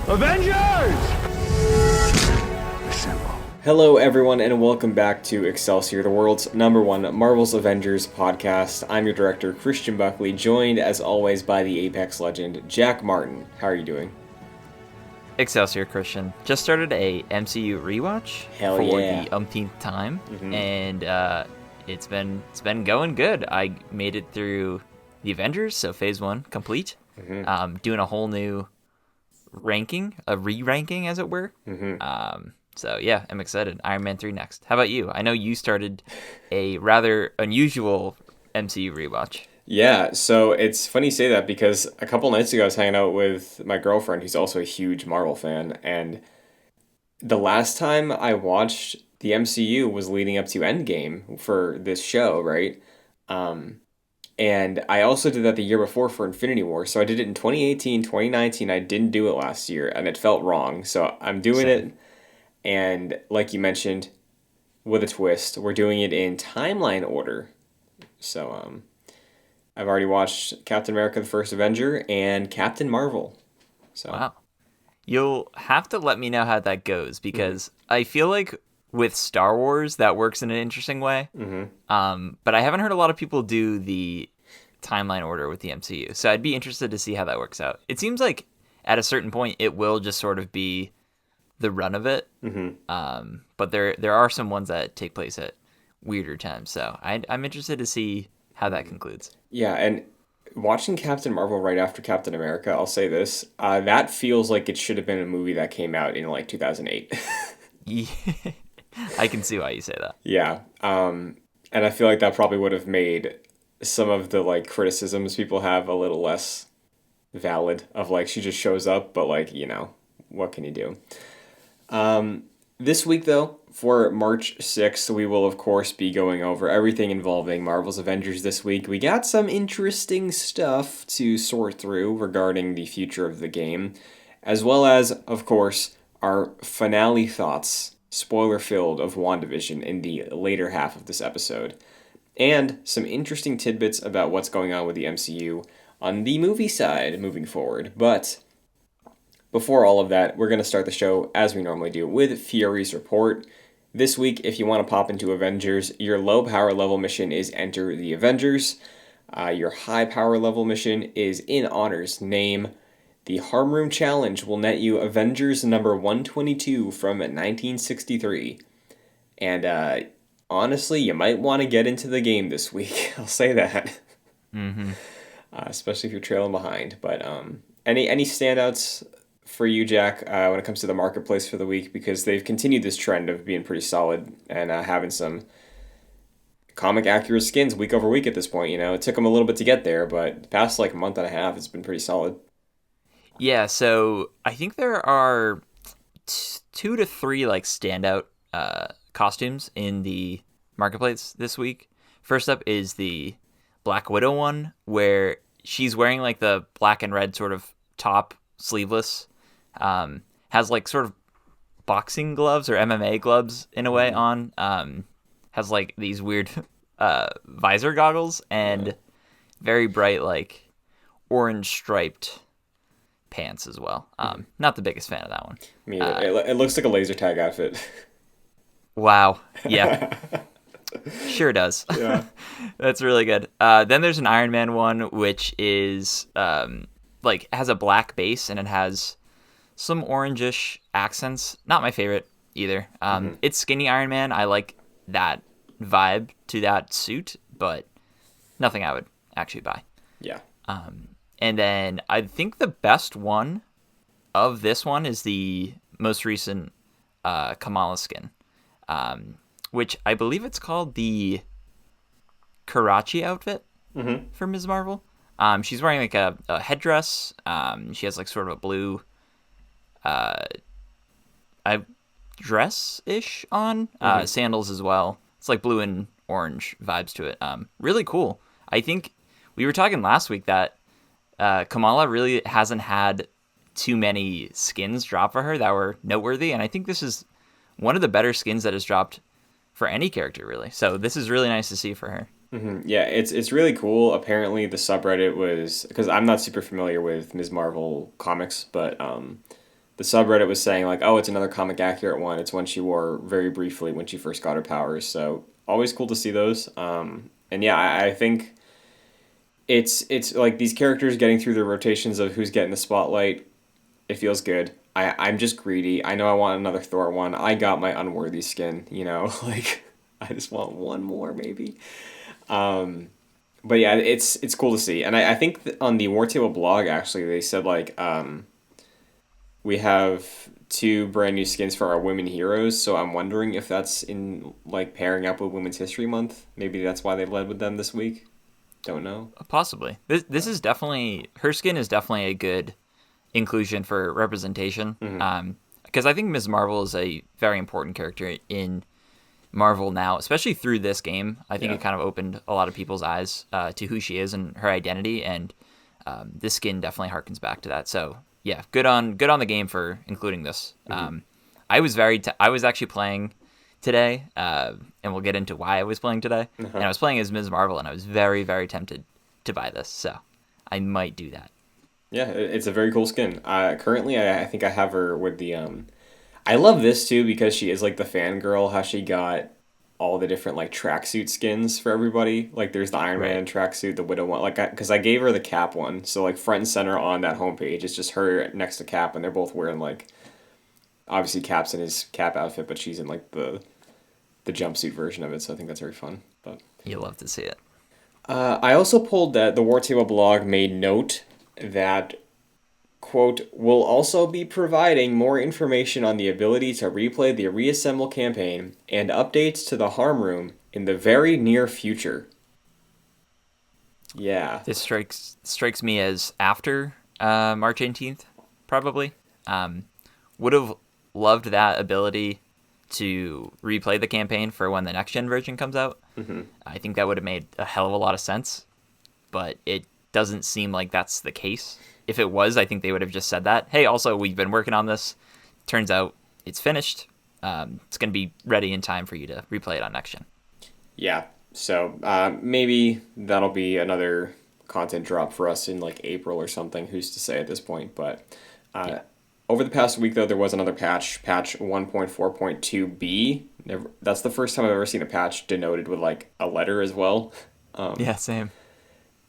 Avengers! Assemble. Hello, everyone, and welcome back to Excelsior, the world's #1 Marvel's Avengers podcast. I'm your director, Christian Buckley, joined, as always, by the Apex legend, Jack Martin. How are you doing? Excelsior, Christian. Just started a MCU rewatch Hell for yeah. the umpteenth time, and it's been going good. I made it through the Avengers, so Phase 1 complete. Doing a whole new ranking, a re-ranking, as it were. So yeah, I'm excited. Iron Man 3 next. How about you? I know you started a rather unusual MCU rewatch. Yeah, so it's funny you say that because a couple nights ago I was hanging out with my girlfriend, who's also a huge Marvel fan, and the last time I watched the MCU was leading up to Endgame for this show, right? And I also did that the year before for Infinity War, so I did it in 2018, 2019, I didn't do it last year, and it felt wrong, so I'm doing it, and like you mentioned, with a twist, we're doing it in timeline order, so, I've already watched Captain America: The First Avenger and Captain Marvel. So Wow. You'll have to let me know how that goes, because I feel like with Star Wars, that works in an interesting way. But I haven't heard a lot of people do the timeline order with the MCU. So I'd be interested to see how that works out. It seems like at a certain point, it will just sort of be the run of it. But there are some ones that take place at weirder times. So I'm interested to see how that concludes. Yeah, and watching Captain Marvel right after Captain America, I'll say this, that feels like it should have been a movie that came out in like 2008. Yeah, I can see why you say that. Yeah, and I feel like that probably would have made some of the like criticisms people have a little less valid, of like she just shows up, but like, you know, what can you do? This week, though, for March 6th, we will, of course, be going over everything involving Marvel's Avengers this week. We got some interesting stuff to sort through regarding the future of the game, as well as, of course, our finale thoughts, spoiler-filled, of WandaVision in the later half of this episode, and some interesting tidbits about what's going on with the MCU on the movie side moving forward. But before all of that, we're going to start the show, as we normally do, with Fury's Report. This week, if you want to pop into Avengers, your low power level mission is Enter the Avengers. Your high power level mission is In Honor's Name. The Harm Room Challenge will net you Avengers number 122 from 1963. And honestly, you might want to get into the game this week. I'll say that. Especially if you're trailing behind. But any standouts for you, Jack, when it comes to the marketplace for the week, because they've continued this trend of being pretty solid and having some comic accurate skins week over week at this point. You know, it took them a little bit to get there, but the past like month and a half, it's been pretty solid. Yeah, so I think there are 2 to 3 like standout costumes in the marketplace this week. First up is the Black Widow one, where she's wearing like the black and red sort of top, sleeveless. Has like sort of boxing gloves or MMA gloves in a way on. Has like these weird visor goggles and very bright like orange striped pants as well. Not the biggest fan of that one. I mean, it looks like a laser tag outfit. Wow. Yeah. Sure does. Yeah. That's really good. Then there's an Iron Man one, which is like has a black base and it has some orangish accents. Not my favorite either. It's skinny Iron Man. I like that vibe to that suit, but nothing I would actually buy. Yeah. And then I think the best one of this one is the most recent Kamala skin, which I believe it's called the Karachi outfit for Ms. Marvel. She's wearing like a headdress. She has like sort of a blue dress-ish on, sandals as well. It's like blue and orange vibes to it. Really cool. I think we were talking last week that Kamala really hasn't had too many skins drop for her that were noteworthy, and I think this is one of the better skins that has dropped for any character, really. So this is really nice to see for her. Yeah, it's really cool. Apparently, the subreddit was because I'm not super familiar with Ms. Marvel comics, but the subreddit was saying like, oh, it's another comic accurate one. It's one she wore very briefly when she first got her powers. So always cool to see those. And yeah, I think it's like these characters getting through the rotations of who's getting the spotlight. It feels good. I'm just greedy. I know I want another Thor one. I got my unworthy skin, like I just want one more maybe. Um, but yeah, it's cool to see. And I think on the War Table blog actually they said like we have two brand new skins for our women heroes, so I'm wondering if that's in like pairing up with Women's History Month. Maybe that's why they led with them this week. Don't know. Possibly. This is definitely her skin is definitely a good inclusion for representation. Mm-hmm. Because I think Ms. Marvel is a very important character in Marvel now, especially through this game. I think Yeah. it kind of opened a lot of people's eyes to who she is and her identity, and this skin definitely harkens back to that. So yeah, good on the game for including this. Mm-hmm. I was actually playing today, and we'll get into why I was playing today. And Uh-huh. I was playing as Ms. Marvel, and I was very tempted to buy this. So I might do that. Yeah, it's a very cool skin. Currently, I think I have her with the I love this too because she is like the fangirl. How she got all the different like tracksuit skins for everybody. Like there's the Iron Right. Man tracksuit, the Widow one. Like because I gave her the Cap one, so like front and center on that homepage, it's just her next to Cap, and they're both wearing like obviously Cap's in his Cap outfit, but she's in like the jumpsuit version of it. So I think that's very fun. But You'll love to see it. I also pulled that the War Table blog made note that quote, will also be providing more information on the ability to replay the Reassemble campaign and updates to the Harm Room in the very near future. Yeah. This strikes me as after March 18th, probably. Would have loved that ability to replay the campaign for when the next gen version comes out. Hmm. I think that would have made a hell of a lot of sense, but it doesn't seem like that's the case. If it was, I think they would have just said that. Hey, also, we've been working on this. Turns out it's finished. It's going to be ready in time for you to replay it on next gen. Yeah. So maybe that'll be another content drop for us in like April or something. Who's to say at this point? But Yeah. over the past week, though, there was another patch 1.4.2b. That's the first time I've ever seen a patch denoted with like a letter as well. Yeah, same.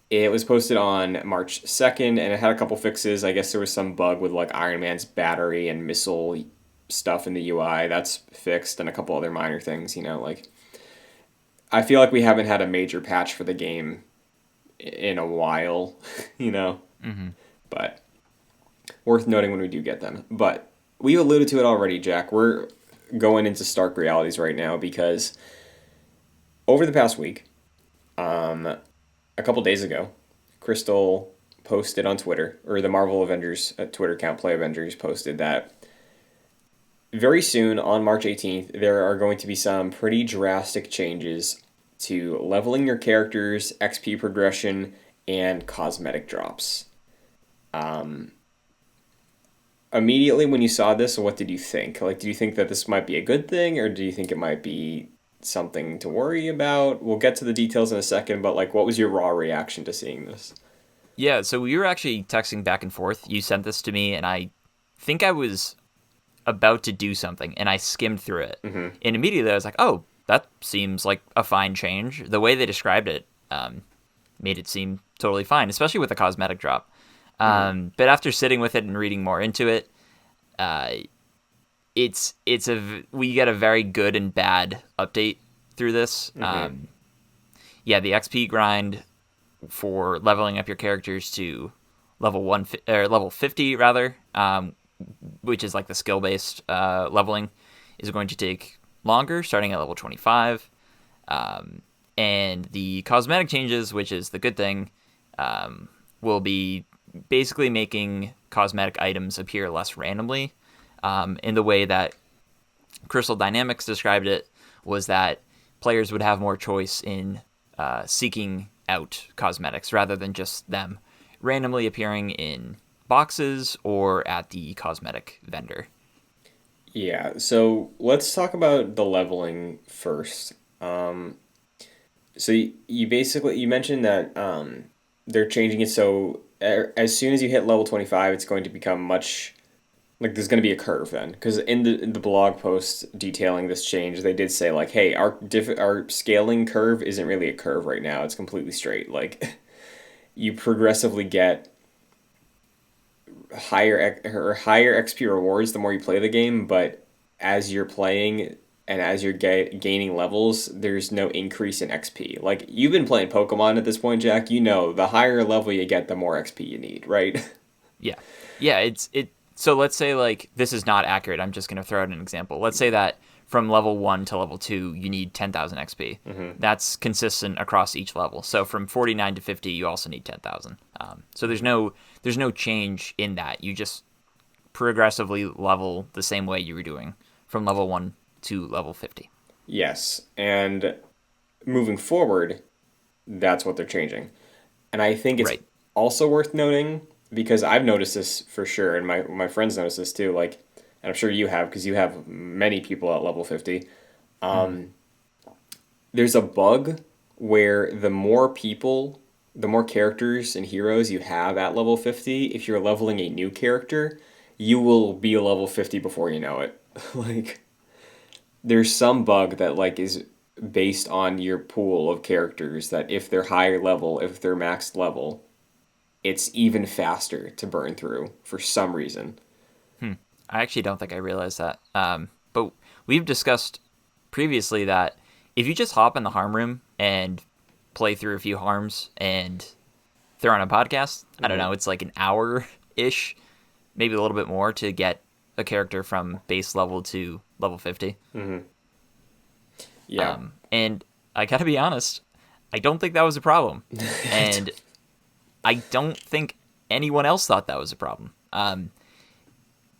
It was posted on March 2nd and it had a couple fixes. I guess there was some bug with like Iron Man's battery and missile stuff in the UI. That's fixed and a couple other minor things, like I feel like we haven't had a major patch for the game in a while, you know, Hmm. but worth noting when we do get them. But we alluded to it already, Jack. We're going into stark realities right now because over the past week, a couple days ago, Crystal posted on Twitter, or the Marvel Avengers Twitter account, Play Avengers, posted that very soon on March 18th, there are going to be some pretty drastic changes to leveling your characters, XP progression, and cosmetic drops. Um, Immediately when you saw this, what did you think? Like, do you think that this might be a good thing, or do you think it might be something to worry about? We'll get to the details in a second, but like, what was your raw reaction to seeing this? Yeah, so we were actually texting back and forth. You sent this to me, and I think I was about to do something, and I skimmed through it. Mm-hmm. And immediately I was like, oh, that seems like a fine change. The way they described it made it seem totally fine, especially with the cosmetic drop. Mm-hmm. But after sitting with it and reading more into it, uh, we get a very good and bad update through this. Mm-hmm. Yeah, the XP grind for leveling up your characters to level 50 rather, which is like the skill based leveling, is going to take longer, starting at level 25. And the cosmetic changes, which is the good thing, will be basically making cosmetic items appear less randomly. In the way that Crystal Dynamics described it, was that players would have more choice in seeking out cosmetics rather than just them randomly appearing in boxes or at the cosmetic vendor. Yeah, so let's talk about the leveling first. So you basically you mentioned that they're changing it so as soon as you hit level 25, it's going to become much like there's going to be a curve then because in the blog post detailing this change, they did say like, hey, our scaling curve isn't really a curve right now. It's completely straight. Like you progressively get higher XP rewards the more you play the game, but as you're playing and as you're gaining levels, there's no increase in XP. Like you've been playing Pokemon at this point, Jack. You know the higher level you get, the more XP you need, right? Yeah. Yeah, it so let's say like this is not accurate. I'm just going to throw out an example. Let's say that from level 1 to level 2 you need 10,000 XP. Mm-hmm. That's consistent across each level. So from 49 to 50 you also need 10,000. So there's no change in that. You just progressively level the same way you were doing from level 1 to level 50. Yes, and moving forward, that's what they're changing. And I think it's Right. also worth noting because I've noticed this for sure, and my friends noticed this too. Like, and I'm sure you have because you have many people at level 50. Mm-hmm. There's a bug where the more characters and heroes you have at level 50, if you're leveling a new character, you will be a level 50 before you know it. Like, there's some bug that like is based on your pool of characters that if they're higher level, if they're maxed level, it's even faster to burn through for some reason. Hmm. I actually don't think I realized that. But we've discussed previously that if you just hop in the harm room and play through a few harms and throw on a podcast, I don't Hmm. know, it's like an hour ish, maybe a little bit more to get a character from base level to level 50. Hmm. Yeah. And I gotta be honest, I don't think that was a problem. And I don't think anyone else thought that was a problem.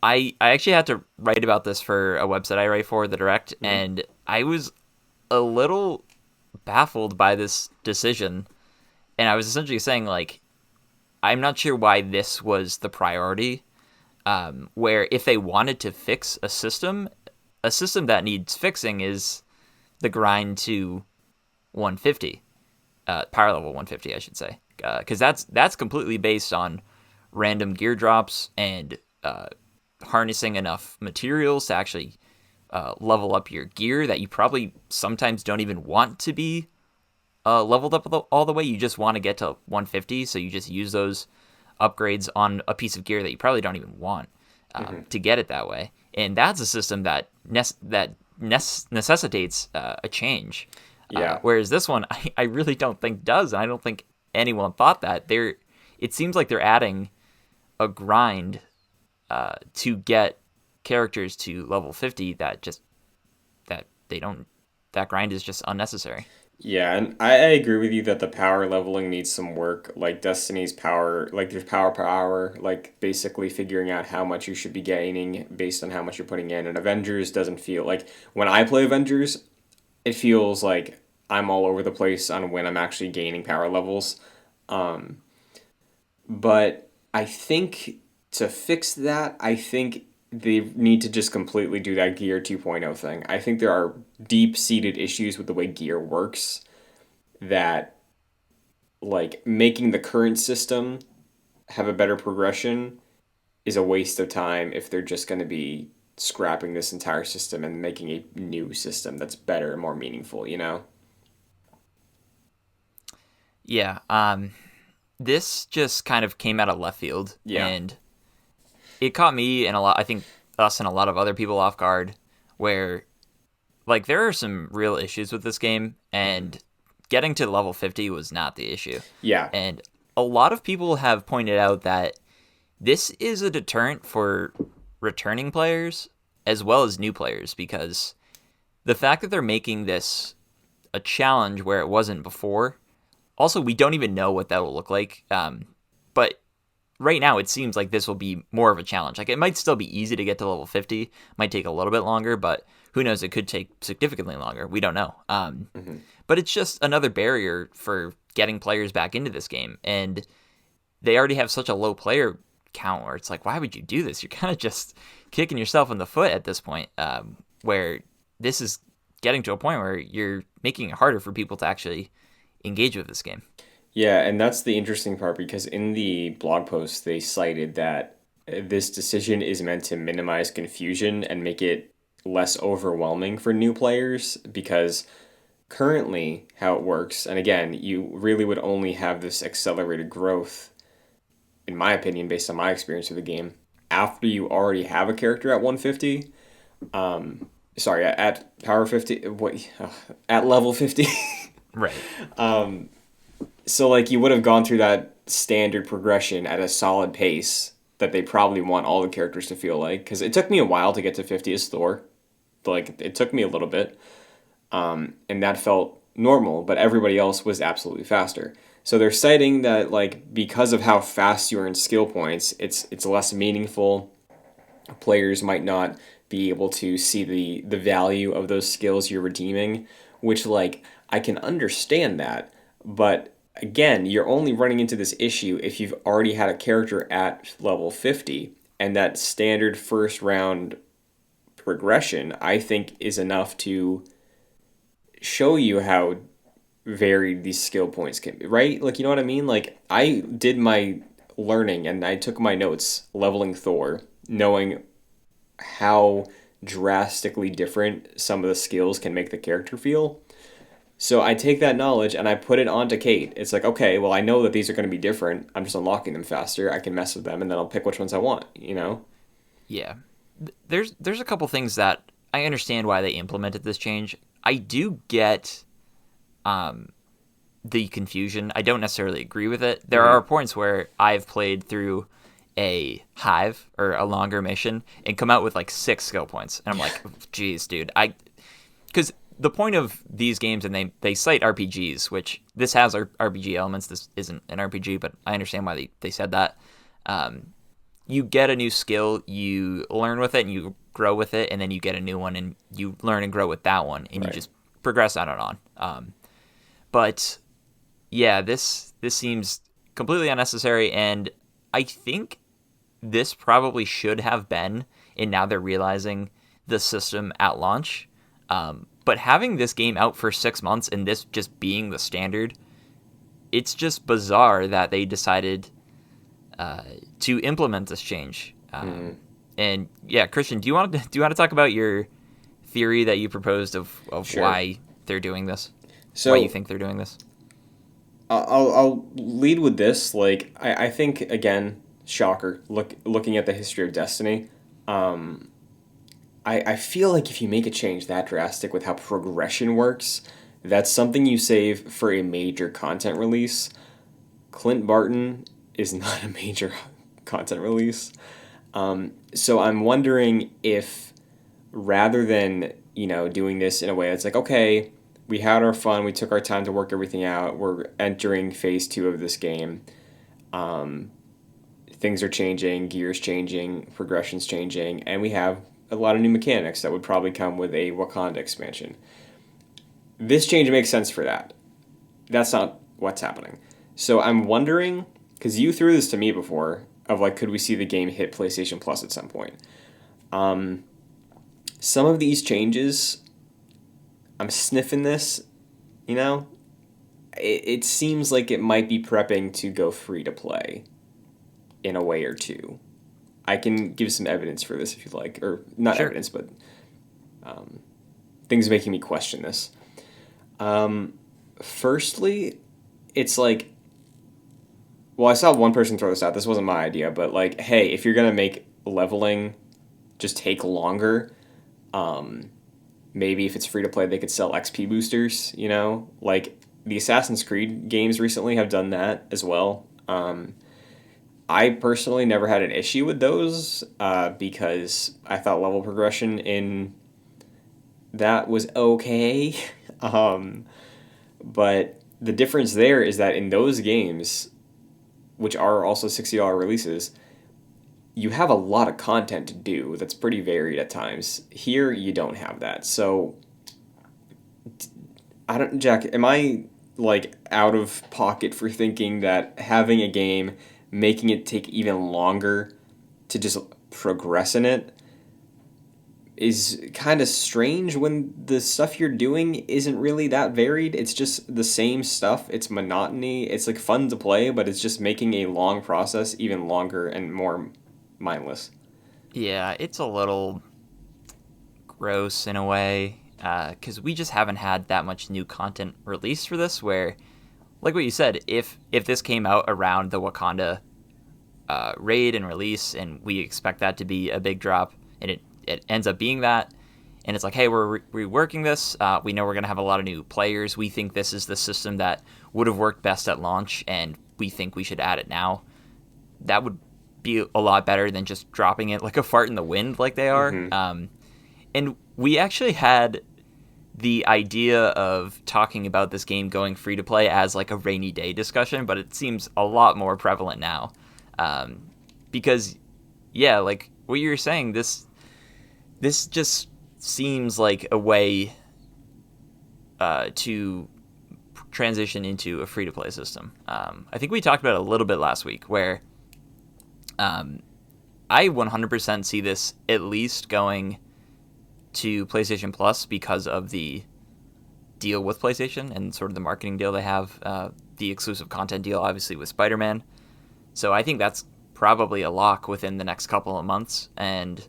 I actually had to write about this for a website I write for, The Direct, Mhm. and I was a little baffled by this decision. And I was essentially saying, like, I'm not sure why this was the priority. Where if they wanted to fix a system that needs fixing is the grind to 150, power level 150, I should say, because that's completely based on random gear drops and harnessing enough materials to actually level up your gear that you probably sometimes don't even want to be leveled up all the way. You just want to get to 150, so you just use those upgrades on a piece of gear that you probably don't even want Hmm. to get it that way. And that's a system that necessitates a change. Yeah. Whereas this one, I really don't think does. And I don't think anyone thought that. It seems like they're adding a grind to get characters to level 50 that they don't. That grind is just unnecessary. Yeah, and I agree with you that the power leveling needs some work. Like Destiny's power, like there's power, like basically figuring out how much you should be gaining based on how much you're putting in. And Avengers doesn't feel like when I play Avengers, it feels like I'm all over the place on when I'm actually gaining power levels. Um, but I think to fix that, I think they need to just completely do that Gear 2.0 thing. I think there are deep-seated issues with the way Gear works that like making the current system have a better progression is a waste of time if they're just going to be scrapping this entire system and making a new system that's better and more meaningful, you know? Yeah. This just kind of came out of left field, Yeah. and it caught me and I think us and a lot of other people off guard. Where like there are some real issues with this game, and getting to level 50 was not the issue. Yeah. And a lot of people have pointed out that this is a deterrent for returning players as well as new players because the fact that they're making this a challenge where it wasn't before. Also, we don't even know what that will look like. But right now, it seems like this will be more of a challenge. Like it might still be easy to get to level 50, might take a little bit longer, but who knows? It could take significantly longer. We don't know. Hmm. But it's just another barrier for getting players back into this game, and they already have such a low player count where it's like, why would you do this? You're kind of just kicking yourself in the foot at this point, where this is getting to a point where you're making it harder for people to actually engage with this game. Yeah, and that's the interesting part because in the blog post they cited that this decision is meant to minimize confusion and make it less overwhelming for new players because currently how it works, and again, you really would only have this accelerated growth, in my opinion, based on my experience with the game, after you already have a character at 150. Sorry, at power 50, what, at level 50. Right. So like you would have gone through that standard progression at a solid pace that they probably want all the characters to feel like. Because it took me a while to get to 50 as Thor. Like it took me a little bit, and that felt normal. But everybody else was absolutely faster. So they're citing that like because of how fast you earn skill points, it's less meaningful. Players might not be able to see the value of those skills you're redeeming, which like I can understand that, but again, you're only running into this issue if you've already had a character at level 50, and that standard first round progression I think is enough to show you how varied these skill points can be, right? Like you know what I mean? Like I did my learning and I took my notes leveling Thor, knowing how drastically different some of the skills can make the character feel. So I take that knowledge and I put it onto Kate. It's like, okay, well, I know that these are going to be different. I'm just unlocking them faster. I can mess with them and then I'll pick which ones I want, you know? Yeah. There's a couple things that I understand why they implemented this change. I do get the confusion. I don't necessarily agree with it. There are points where I've played through a hive or a longer mission and come out with like 6 skill points. And I'm like, geez, dude, because the point of these games, and they cite RPGs, which this has RPG elements. This isn't an RPG, but I understand why they said that. You get a new skill, you learn with it, and you grow with it, and then you get a new one, and you learn and grow with that one, and you just progress on and on. But yeah, this seems completely unnecessary, and I think this probably should have been, and now they're realizing, the system at launch. But having this game out for 6 months and this just being the standard, it's just bizarre that they decided to implement this change. And yeah, Christian, do you want to talk about your theory that you proposed of Sure. why they're doing this? So Why you think they're doing this? I'll lead with this. Like I think again, shocker. Looking at the history of Destiny, I feel like if you make a change that drastic with how progression works, that's something you save for a major content release. Clint Barton is not a major content release. So I'm wondering if rather than, doing this in a way that's like, okay, we had our fun, we took our time to work everything out, we're entering phase 2 of this game. Things are changing, gears changing, progression's changing, and we have a lot of new mechanics that would probably come with a Wakanda expansion. This change makes sense for that. That's not what's happening. So I'm wondering, because you threw this to me before, of like, could we see the game hit PlayStation Plus at some point? Some of these changes, I'm sniffing this, it seems like it might be prepping to go free to play in a way or two. I can give some evidence for this if you'd like, or not Sure. evidence, but things making me question this. Firstly, it's like, well, I saw one person throw this out. This wasn't my idea, but like, hey, if you're gonna make leveling just take longer, maybe if it's free to play, they could sell XP boosters. Like the Assassin's Creed games recently have done that as well. I personally never had an issue with those because I thought level progression in that was okay. But the difference there is that in those games, which are also $60 releases, you have a lot of content to do that's pretty varied at times. Here, you don't have that. So, Jack, am I like out of pocket for thinking that having a game, making it take even longer to just progress in it, is kind of strange when the stuff you're doing isn't really that varied. It's just the same stuff. It's monotony. It's like fun to play, but it's just making a long process even longer and more mindless. Yeah, it's a little gross in a way because we just haven't had that much new content released for this. Where, like what you said, if this came out around the Wakanda raid and release, and we expect that to be a big drop, and it ends up being that, and it's like, hey, we're reworking this. We know we're going to have a lot of new players. We think this is the system that would have worked best at launch, and we think we should add it now. That would be a lot better than just dropping it like a fart in the wind like they are. And we actually had the idea of talking about this game going free to play as like a rainy day discussion, but it seems a lot more prevalent now. Because, yeah, like what you were saying, this just seems like a way to transition into a free to play system. I think we talked about it a little bit last week, where I 100% see this at least going to PlayStation Plus because of the deal with PlayStation and sort of the marketing deal they have, the exclusive content deal, obviously, with Spider-Man. So I think that's probably a lock within the next couple of months, and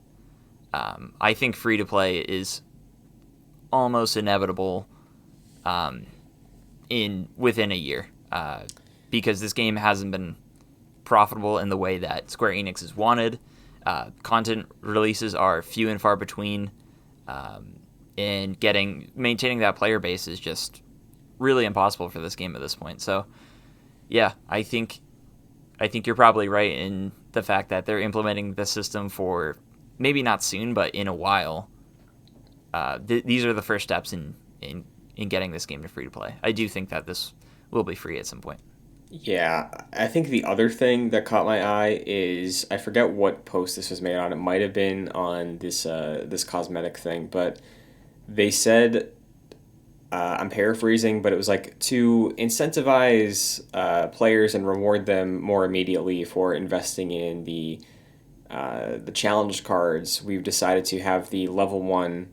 I think free-to-play is almost inevitable within a year, because this game hasn't been profitable in the way that Square Enix has wanted. Content releases are few and far between, and maintaining that player base is just really impossible for this game at this point. So, yeah, I think you're probably right in the fact that they're implementing the system for maybe not soon, but in a while. These are the first steps in getting this game to free to play. I do think that this will be free at some point. Yeah, I think the other thing that caught my eye is I forget what post this was made on. It might have been on this cosmetic thing, but they said, I'm paraphrasing, but it was like to incentivize players and reward them more immediately for investing in the challenge cards. We've decided to have the level 1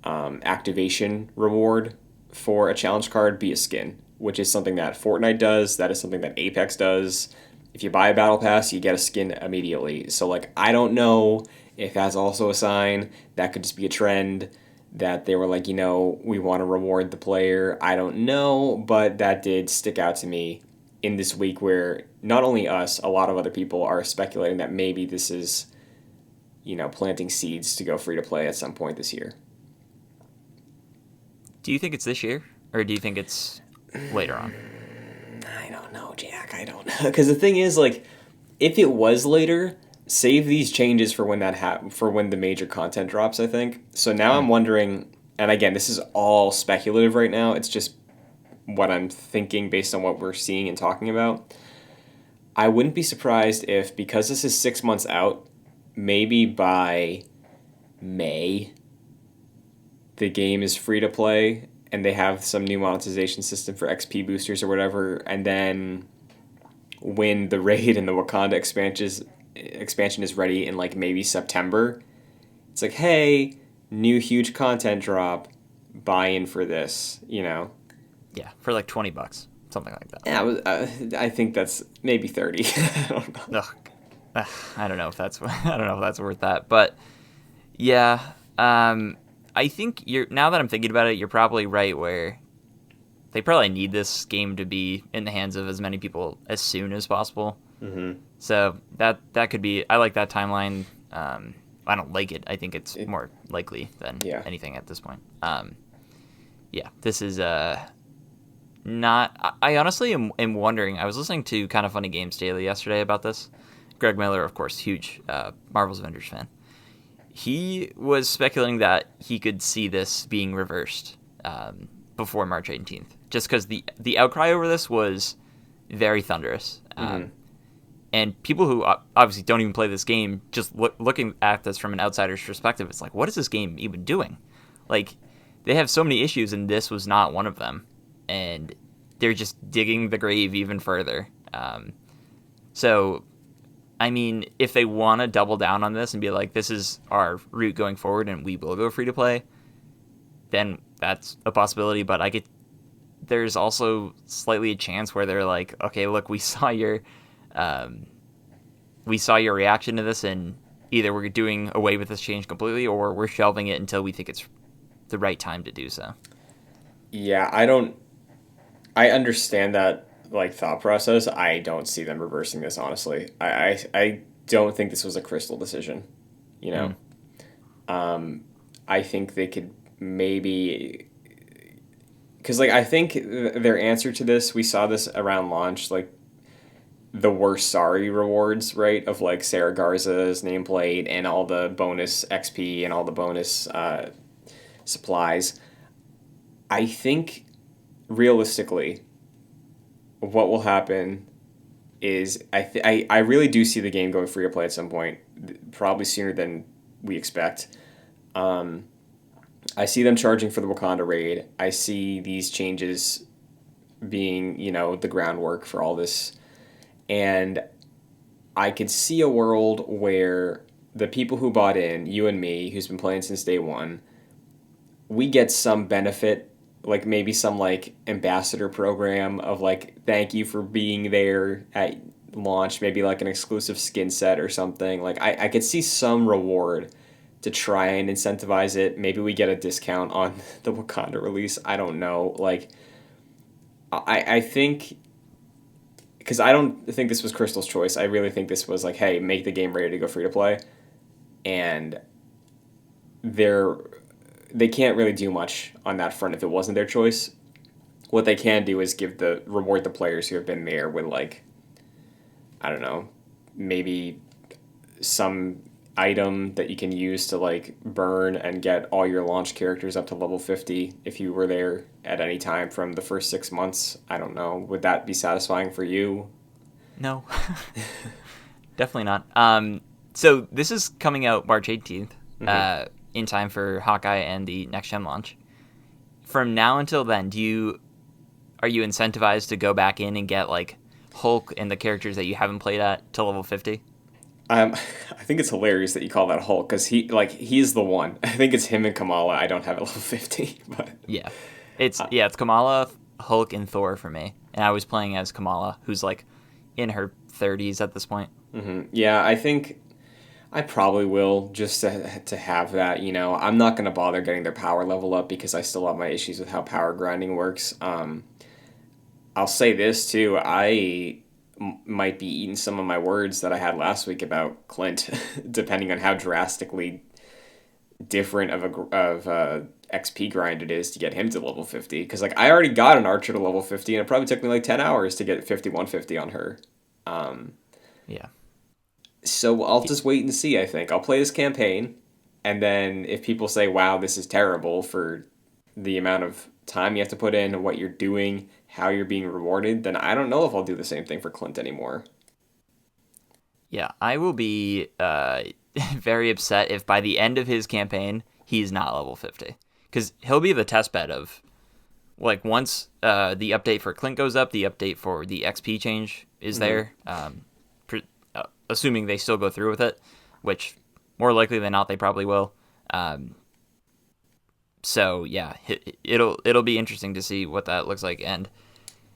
activation reward for a challenge card be a skin, which is something that Fortnite does. That is something that Apex does. If you buy a battle pass, you get a skin immediately. So, like, I don't know if that's also a sign. That could just be a trend that they were like, we want to reward the player. I don't know, but that did stick out to me in this week, where not only us, a lot of other people are speculating that maybe this is, planting seeds to go free to play at some point this year. Do you think it's this year, or do you think it's later on? I don't know, Jack. I don't know. Because the thing is, like, if it was later, save these changes for when for when the major content drops, I think. So now I'm wondering, and again, this is all speculative right now. It's just what I'm thinking based on what we're seeing and talking about. I wouldn't be surprised if, because this is 6 months out, maybe by May, the game is free to play and they have some new monetization system for XP boosters or whatever, and then when the raid and the Wakanda expansion is ready in like maybe September, it's like, hey, new huge content drop, buy in for this, Yeah, for like $20, something like that. Yeah, I think that's maybe 30. I don't know. Ugh. I don't know if that's worth that, but yeah, I think now that I'm thinking about it, you're probably right, where they probably need this game to be in the hands of as many people as soon as possible. Mm-hmm. So that could be. I like that timeline. I don't like it. I think it's more likely than anything at this point. Yeah, this is not. I honestly am wondering. I was listening to Kind of Funny Games Daily yesterday about this. Greg Miller, of course, huge Marvel's Avengers fan. He was speculating that he could see this being reversed before March 18th, just because the outcry over this was very thunderous. And people who obviously don't even play this game, just looking at this from an outsider's perspective, it's like, what is this game even doing? Like, they have so many issues, and this was not one of them. And they're just digging the grave even further. So, I mean, if they want to double down on this and be like, this is our route going forward and we will go free to play, then that's a possibility. But there's also slightly a chance where they're like, okay, look, um, we saw your reaction to this, and either we're doing away with this change completely or we're shelving it until we think it's the right time to do so. Yeah, I understand that like thought process. I don't see them reversing this, honestly. I don't think this was a Crystal decision. You know, Mm. I think they could maybe because like I think their answer to this, we saw this around launch, like the worst sorry rewards, right? Of like Sarah Garza's nameplate and all the bonus XP and all the bonus supplies. I think realistically, what will happen is I really do see the game going free to play at some point, probably sooner than we expect. Um, I see them charging for the Wakanda raid. I see these changes being, the groundwork for all this. And I could see a world where the people who bought in, you and me, who's been playing since day one, we get some benefit, like maybe some like ambassador program of like thank you for being there at launch, maybe like an exclusive skin set or something. Like I could see some reward to try and incentivize it. Maybe we get a discount on the Wakanda release. I don't know. Like I think because I don't think this was Crystal's choice. I really think this was like, hey, make the game ready to go free to play, and they're they can't really do much on that front if it wasn't their choice. What they can do is reward the players who have been there with like, I don't know, maybe some item that you can use to like burn and get all your launch characters up to level 50 if you were there at any time from the first 6 months. I don't know. Would that be satisfying for you? No, definitely not. So this is coming out March 18th, in time for Hawkeye and the next gen launch. From now until then, are you incentivized to go back in and get like Hulk and the characters that you haven't played at to level 50? I think it's hilarious that you call that Hulk because he's the one. I think it's him and Kamala. I don't have at level 50, but Yeah, it's Kamala, Hulk, and Thor for me. And I was playing as Kamala, who's like in her 30s at this point. yeah, I think I probably will just to have that. I'm not gonna bother getting their power level up because I still have my issues with how power grinding works. I'll say this too. Might be eating some of my words that I had last week about Clint, depending on how drastically different of a XP grind it is to get him to level 50. Because like I already got an archer to level 50, and it probably took me like 10 hours to get 5150 on her. Yeah. So I'll just wait and see. I think I'll play this campaign, and then if people say, "Wow, this is terrible," for the amount of time you have to put in, what you're doing, how you're being rewarded, then I don't know if I'll do the same thing for Clint anymore. Yeah, I will be very upset if by the end of his campaign he's not level 50, because he'll be the test bed of like once the update for Clint goes up, the update for the XP change is there. Assuming they still go through with it, which more likely than not they probably will. So yeah, it'll be interesting to see what that looks like. And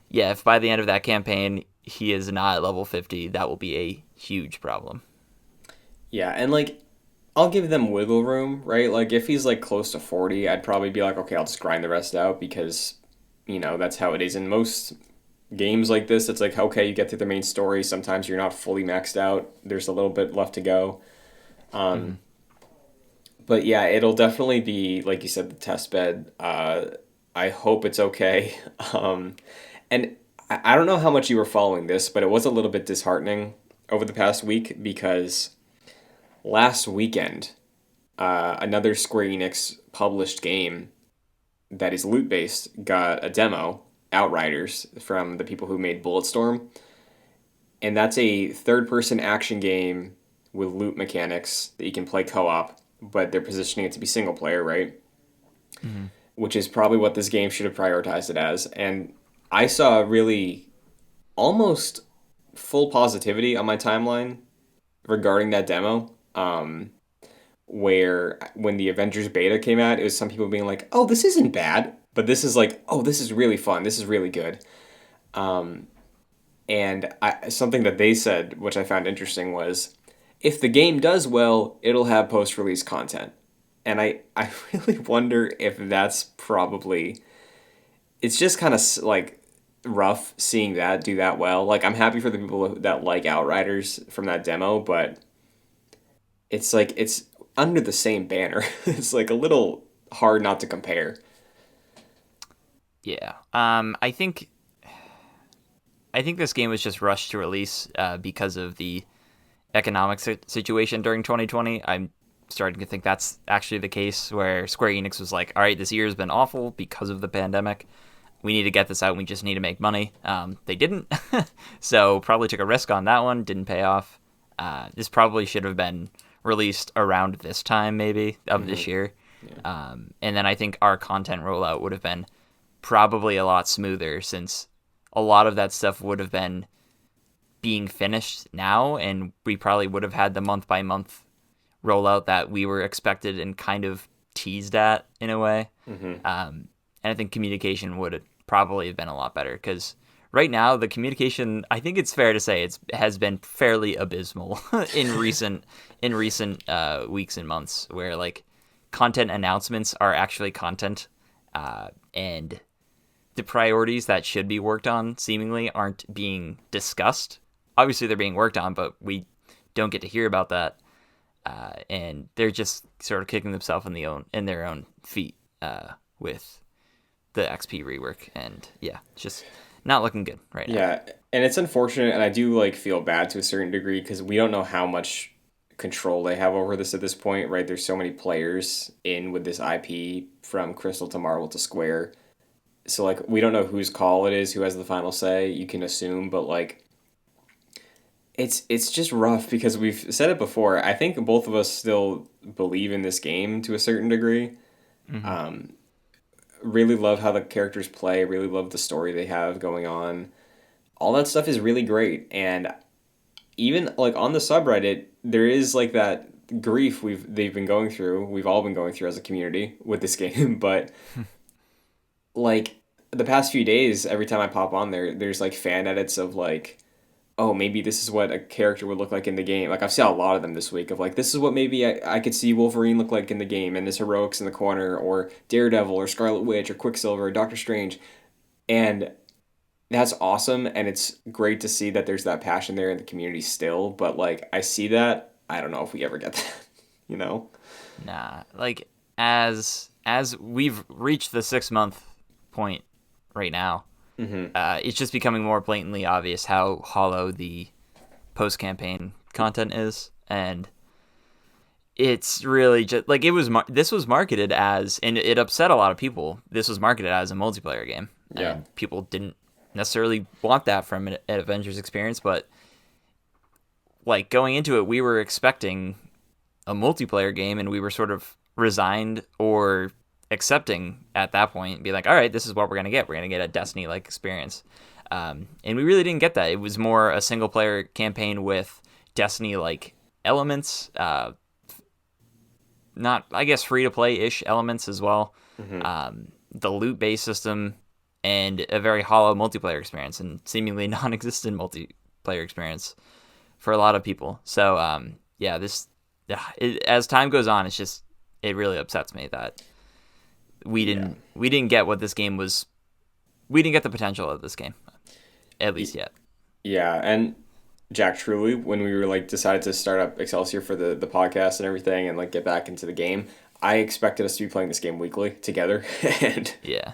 yeah, if by the end of that campaign he is not at level 50, that will be a huge problem. Yeah, and like I'll give them wiggle room, right? Like if he's like close to 40, I'd probably be like, okay, I'll just grind the rest out because that's how it is in most games like this. It's like, okay, you get through the main story. Sometimes you're not fully maxed out. There's a little bit left to go. But yeah, it'll definitely be, like you said, the test bed. I hope it's okay. And I don't know how much you were following this, but it was a little bit disheartening over the past week because last weekend, another Square Enix published game that is loot based got a demo, Outriders, from the people who made Bulletstorm. And that's a third person action game with loot mechanics that you can play co op, but they're positioning it to be single player, right? Which is probably what this game should have prioritized it as. And I saw really almost full positivity on my timeline regarding that demo. Where when the Avengers beta came out, it was some people being like, "Oh, this isn't bad," but this is like, "Oh, this is really fun. This is really good." Um, something that they said, which I found interesting, was if the game does well, it'll have post-release content. And I really wonder if that's probably it's just kind of like rough seeing that do that well. Like I'm happy for the people that like Outriders from that demo, but it's like it's under the same banner. It's like a little hard not to compare. Yeah. I think this game was just rushed to release because of the economic situation during 2020. I'm starting to think that's actually the case, where Square Enix was like, all right, this year has been awful because of the pandemic. We need to get this out. We just need to make money. They didn't. So probably took a risk on that one. Didn't pay off. This probably should have been released around this time, maybe, of this year. Yeah. And then I think our content rollout would have been probably a lot smoother, since a lot of that stuff would have been being finished now, and we probably would have had the month by month rollout that we were expected and kind of teased at in a way. And I think communication would probably have been a lot better, because right now the communication, I think it's fair to say, has been fairly abysmal in recent weeks and months, where like content announcements are actually content, and the priorities that should be worked on seemingly aren't being discussed. Obviously, they're being worked on, but we don't get to hear about that, and they're just sort of kicking themselves in their own feet with the XP rework, and yeah, it's just not looking good right now. Yeah, and it's unfortunate, and I do like feel bad to a certain degree because we don't know how much control they have over this at this point, right? There's so many players in with this IP from Crystal to Marvel to Square. So like we don't know whose call it is, who has the final say. You can assume, but like it's just rough because we've said it before. I think both of us still believe in this game to a certain degree. Mm-hmm. Really love how the characters play, really love the story they have going on. All that stuff is really great. And even like on the subreddit, there is like that grief they've been going through, we've all been going through as a community with this game, but like the past few days, every time I pop on there, there's like fan edits of like, oh, maybe this is what a character would look like in the game. Like I've seen a lot of them this week of like, this is what maybe I could see Wolverine look like in the game, and this Heroics in the corner, or Daredevil, or Scarlet Witch, or Quicksilver, or Doctor Strange. And that's awesome, and it's great to see that there's that passion there in the community still, but like I see that, I don't know if we ever get that, you know? Nah, like as we've reached the 6 month point right now, it's just becoming more blatantly obvious how hollow the post campaign content is, and it's really just like this was marketed as, and it upset a lot of people. This was marketed as a multiplayer game, Yeah. and people didn't necessarily want that from an Avengers experience, but like going into it, we were expecting a multiplayer game, and we were sort of resigned or accepting at that point and be like, all right, this is what we're going to get. We're going to get a Destiny like experience. And we really didn't get that. It was more a single player campaign with Destiny like elements, not, I guess, free to play ish elements as well. The loot based system, and a very hollow multiplayer experience, and seemingly non existent multiplayer experience for a lot of people. So, yeah, as time goes on, it really upsets me that we didn't get what this game was. We didn't get the potential of this game, at least yet. Yeah, and Jack, truly, when we were like decided to start up Excelsior for the podcast and everything, and like get back into the game, I expected us to be playing this game weekly together, and Yeah.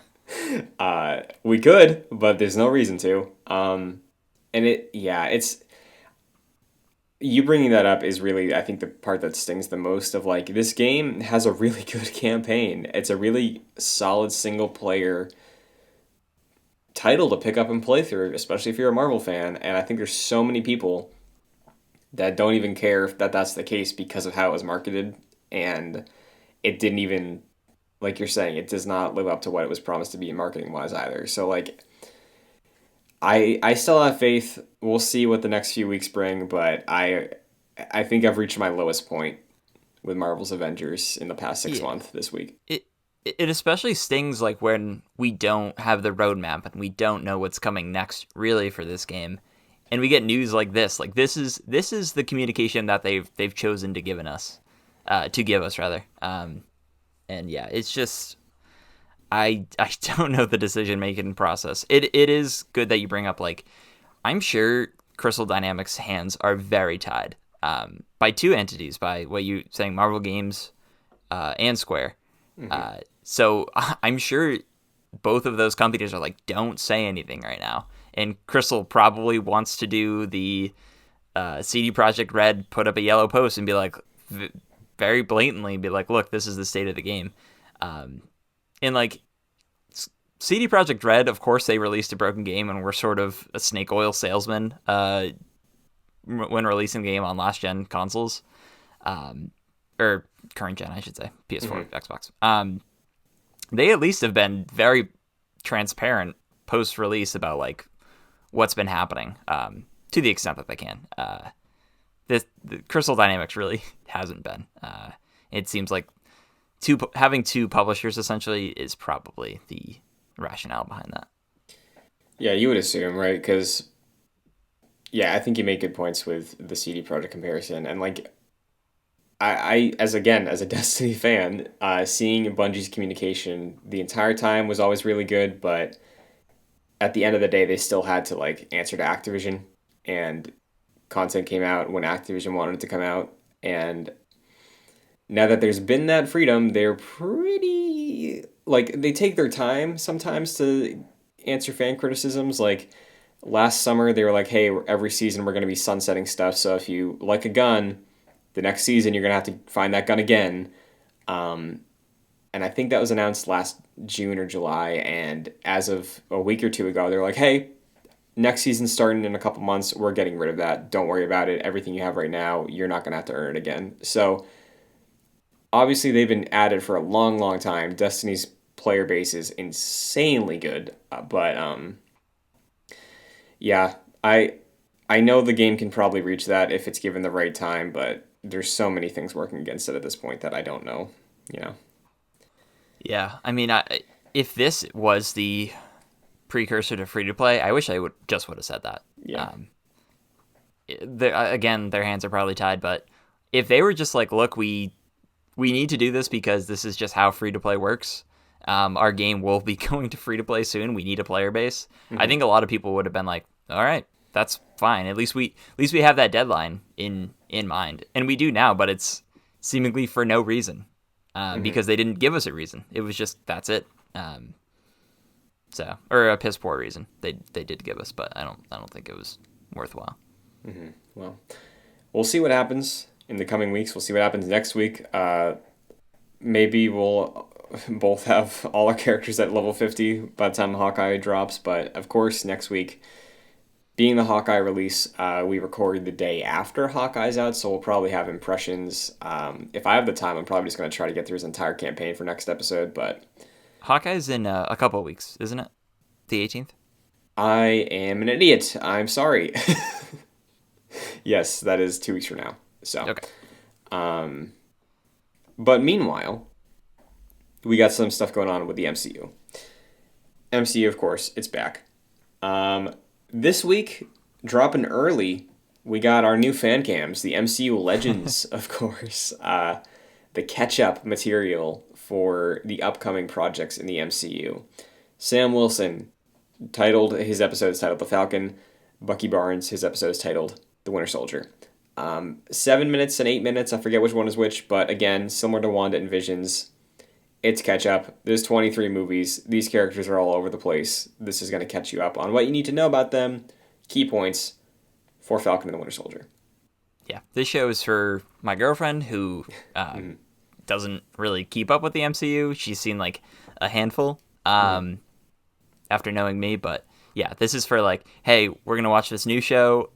we could, but there's no reason to. And it's you bringing that up is really, I think, the part that stings the most. Of like, this game has a really good campaign. It's a really solid single player title to pick up and play through, especially if you're a Marvel fan. And I think there's so many people that don't even care if that's the case because of how it was marketed, and it didn't even, like you're saying, it does not live up to what it was promised to be marketing wise either. So like, I still have faith. We'll see what the next few weeks bring, but I think I've reached my lowest point with Marvel's Avengers in the past six Yeah. months this week. It especially stings like when we don't have the roadmap and we don't know what's coming next really for this game, and we get news like this. Like this is the communication that they've chosen to give us rather. And yeah, it's just I don't know the decision making process. It is good that you bring up like I'm sure Crystal Dynamics' hands are very tied by two entities, by what you saying Marvel Games and Square. So I'm sure both of those companies are like, don't say anything right now. And Crystal probably wants to do the CD Projekt Red put up a yellow post and be like, very blatantly be like, look, this is the state of the game. And like CD Projekt Red, of course, they released a broken game and were sort of a snake oil salesman when releasing the game on last gen consoles, or current gen, I should say, PS4, Xbox. They at least have been very transparent post release about like what's been happening, to the extent that they can. The Crystal Dynamics really hasn't been. It seems like having two publishers essentially is probably the rationale behind that. Yeah, you would assume, right? Because yeah, I think you make good points with the CD Projekt comparison, and like as again as a Destiny fan, seeing Bungie's communication the entire time was always really good, but at the end of the day, they still had to like answer to Activision, and content came out when Activision wanted it to come out, and now that there's been that freedom, they're pretty like they take their time sometimes to answer fan criticisms. Like last summer, they were like, "Hey, every season we're going to be sunsetting stuff. So if you like a gun, the next season you're going to have to find that gun again." Um, and I think that was announced last June or July. And as of a week or two ago, they're like, "Hey, next season's starting in a couple months. We're getting rid of that. Don't worry about it. Everything you have right now, you're not going to have to earn it again." So obviously they've been at it for a long, long time. Destiny's player base is insanely good, but yeah, I know the game can probably reach that if it's given the right time, but there's so many things working against it at this point that I don't know. You know. Yeah, I mean, if this was the precursor to free to play, I wish I would have said that. Yeah. Again, their hands are probably tied, but if they were just like, look, we need to do this because this is just how free to play works. Our game will be going to free to play soon. We need a player base. I think a lot of people would have been like, all right, that's fine. At least we have that deadline in mind, and we do now. But it's seemingly for no reason, because they didn't give us a reason. It was just that's it. Or a piss poor reason they did give us, but I don't think it was worthwhile. Well, we'll see what happens in the coming weeks. We'll see what happens next week. Maybe we'll both have all our characters at level 50 by the time Hawkeye drops. But of course, next week, being the Hawkeye release, we record the day after Hawkeye's out, so we'll probably have impressions. If I have the time, I'm probably just going to try to get through his entire campaign for next episode. But Hawkeye's in a couple of weeks, isn't it? The 18th? I am an idiot. I'm sorry. Yes, that is 2 weeks from now. So, Okay. but meanwhile, we got some stuff going on with the MCU. MCU, of course, it's back. This week, dropping early, we got our new fan cams, the MCU Legends, of course. The catch-up material for the upcoming projects in the MCU. Sam Wilson, his episode is titled The Falcon. Bucky Barnes, his episode is titled The Winter Soldier. 7 minutes and 8 minutes, I forget which one is which, but again, similar to Wanda and Visions, it's catch up. There's 23 movies. These characters are all over the place. This is going to catch you up on what you need to know about them, key points for Falcon and the Winter Soldier. Yeah, this show is for my girlfriend who doesn't really keep up with the MCU. She's seen like a handful after knowing me, but yeah, this is for like, hey, we're going to watch this new show.